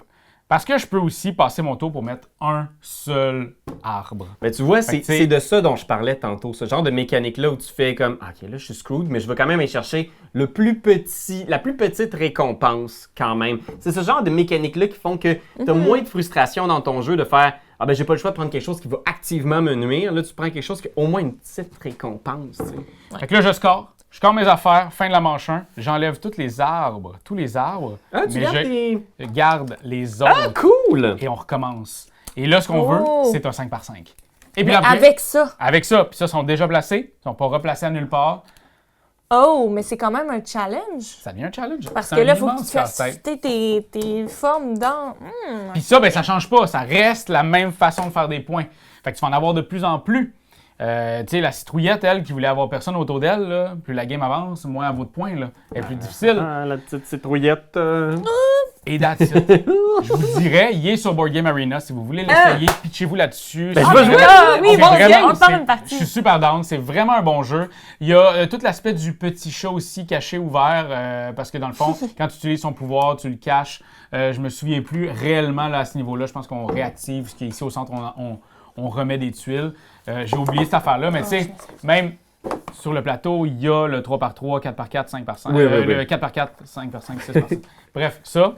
Parce que je peux aussi passer mon tour pour mettre un seul arbre. Mais tu vois, Fait que, c'est de ça dont je parlais tantôt. Ce genre de mécanique-là où tu fais comme « OK, là, je suis screwed, mais je vais quand même aller chercher la plus petite récompense quand même. » C'est ce genre de mécanique-là qui font que tu as moins de frustration dans ton jeu de faire ah ben j'ai pas le choix de prendre quelque chose qui va activement me nuire. Là, tu prends quelque chose qui a au moins une petite récompense. Tu sais. Fait que là, je score mes affaires, fin de la manche 1, j'enlève tous les arbres, Ah, tu mais gardes je garde les autres. Ah, cool! Et on recommence. Et là, ce qu'on veut, c'est un 5 par 5. Et puis Mais après, avec ça. avec ça, puis ça, sont déjà placés, ils sont pas replacés à nulle part. Oh, mais c'est quand même un challenge. Ça devient un challenge. Parce C'est que un là, il faut que tu immense fasses casse-tête. tes formes dans. Puis ça, ben ça change pas. Ça reste la même façon de faire des points. Fait que tu vas en avoir de plus en plus. Tu sais, la citrouillette, elle, qui voulait avoir personne autour d'elle, là, plus la game avance, moins elle vaut de points. Là. Elle est plus difficile. Ah, la petite citrouillette. Et that's it. Je vous dirais, il est sur Board Game Arena. Si vous voulez l'essayer, pitchez-vous là-dessus. Ben, C'est je vais vraiment- jouer Ah, oui, c'est bon, vraiment- viens, on part c'est- une partie. Je suis super down. C'est vraiment un bon jeu. Il y a tout l'aspect du petit chat aussi caché, ouvert, parce que dans le fond, quand tu utilises son pouvoir, tu le caches. Je me souviens plus réellement là, à ce niveau-là. Je pense qu'on réactive ce qui est ici au centre. On remet des tuiles. J'ai oublié cette affaire-là, mais tu sais, même sur le plateau, il y a le 3x3, 4x4, 5x5. Oui, oui, oui. Le 4x4, 5x5, 6x5. Bref, ça.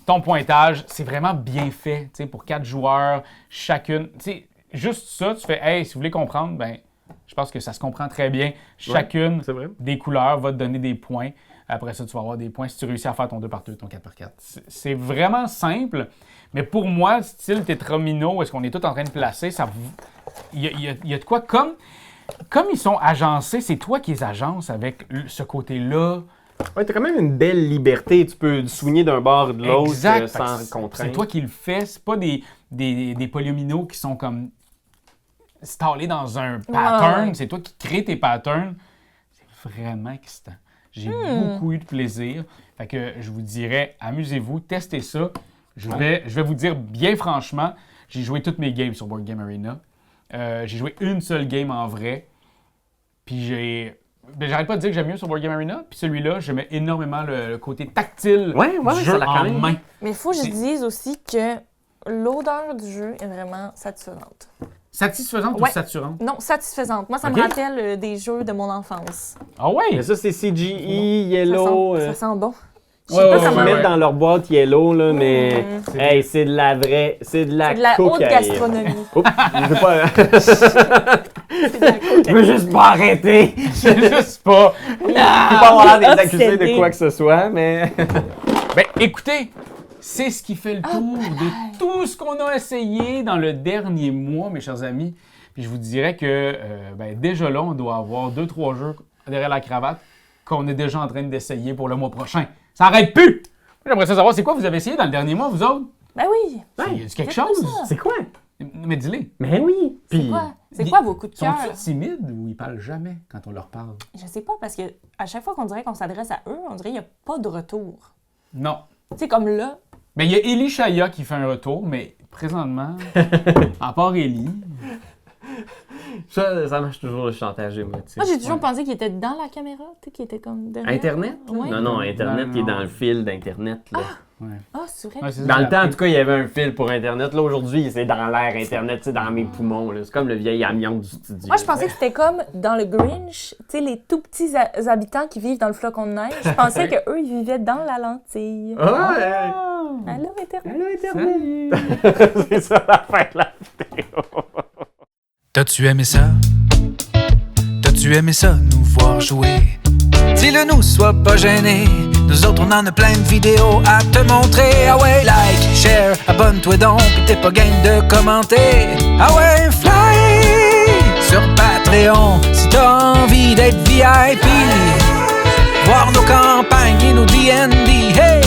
Ton pointage, c'est vraiment bien fait, tu sais, pour 4 joueurs, chacune. Tu sais, juste ça, tu fais, hey, si vous voulez comprendre, ben, je pense que ça se comprend très bien. Chacune c'est vrai. des couleurs va te donner des points. Après ça, tu vas avoir des points si tu réussis à faire ton 2x2, ton 4x4. C'est vraiment simple, mais pour moi, style Tetramino, est-ce qu'on est tous en train de placer, ça il y a de quoi, comme ils sont agencés, c'est toi qui les agences avec ce côté-là. Ouais, t'as quand même une belle liberté. Tu peux soigner d'un bord et de l'autre Exact. sans Fait que contrainte. c'est toi qui le fais. C'est pas des polyomino qui sont comme installés dans un pattern. Ouais. C'est toi qui crée tes patterns. C'est vraiment excitant. J'ai beaucoup eu de plaisir. Fait que je vous dirais, amusez-vous, testez ça. Je vais vous dire bien franchement, j'ai joué toutes mes games sur Board Game Arena. J'ai joué une seule game en vrai. Puis j'arrête pas de dire que j'aime mieux sur Board Game Arena. Puis celui-là, j'aimais énormément le côté tactile Ouais, du ça jeu l'a quand en même. main. Mais il faut que je dise aussi que l'odeur du jeu est vraiment satisfaisante. Satisfaisante Ouais. ou saturante? Non, satisfaisante. Moi, ça Ok. me rappelle des jeux de mon enfance. Ah ouais! Mais ça, c'est CGE, Ça Yellow. sent, ça sent bon. Je Ouais, sais pas ouais, comment. Ils ouais. mettent dans leur boîte Yellow, là, mais. C'est Hey, c'est de la vraie. C'est de la C'est de la haute cocaïne. gastronomie. Oups, je veux pas. C'est de la Je cocaïne. veux juste pas arrêter. C'est juste pas. Je veux pas avoir des accusés obsédé. de quoi que ce soit, mais. Ben, écoutez, c'est ce qui fait le tour de tout ce qu'on a essayé dans le dernier mois, mes chers amis. Puis je vous dirais que ben, déjà là, on doit avoir 2-3 jeux derrière la cravate qu'on est déjà en train d'essayer pour le mois prochain. Ça arrête plus! J'aimerais ça savoir, c'est quoi vous avez essayé dans le dernier mois, vous autres? Ben oui. C'est quelque faites-moi chose? ça. C'est quoi? Mais dis-les. Mais oui. C'est Puis. quoi? C'est quoi vos coups de cœur? Sont-ils timides ou ils parlent jamais quand on leur parle? Je sais pas, parce que à chaque fois qu'on dirait qu'on s'adresse à eux, on dirait qu'il n'y a pas de retour. Non. Tu sais, comme là, Ben, il y a Élie Chaya qui fait un retour, mais présentement, à part Élie, Ça marche toujours le chantage émotif. moi j'ai toujours pensé qu'il était dans la caméra, tu sais, qu'il était comme derrière. Internet? là? Ouais. Non, Internet Non, qui est non. dans le fil d'Internet. Là. ouais. Ah, c'est vrai. Ouais, c'est Dans ça, le temps, en la- tout cas, il y avait un fil pour Internet. Là, aujourd'hui, c'est dans l'air Internet, c'est dans mes poumons. là. C'est comme le vieil amiante du studio. Moi, je pensais que c'était comme dans le Grinch, tu sais, les tout petits habitants qui vivent dans le flocon de neige. Je pensais qu'eux, ils vivaient dans la lentille. Ah, Allô, Internet? Allô, Internet! C'est ça l'affaire, la vidéo. T'as-tu aimé ça? T'as-tu aimé ça, nous voir jouer? Dis-le nous, sois pas gêné. Nous autres, on en a plein de vidéos à te montrer. Ah ouais, like, share, abonne-toi donc, pis t'es pas game de commenter. Ah ouais, fly sur Patreon si t'as envie d'être VIP. Voir nos campagnes et nos D&D, hey!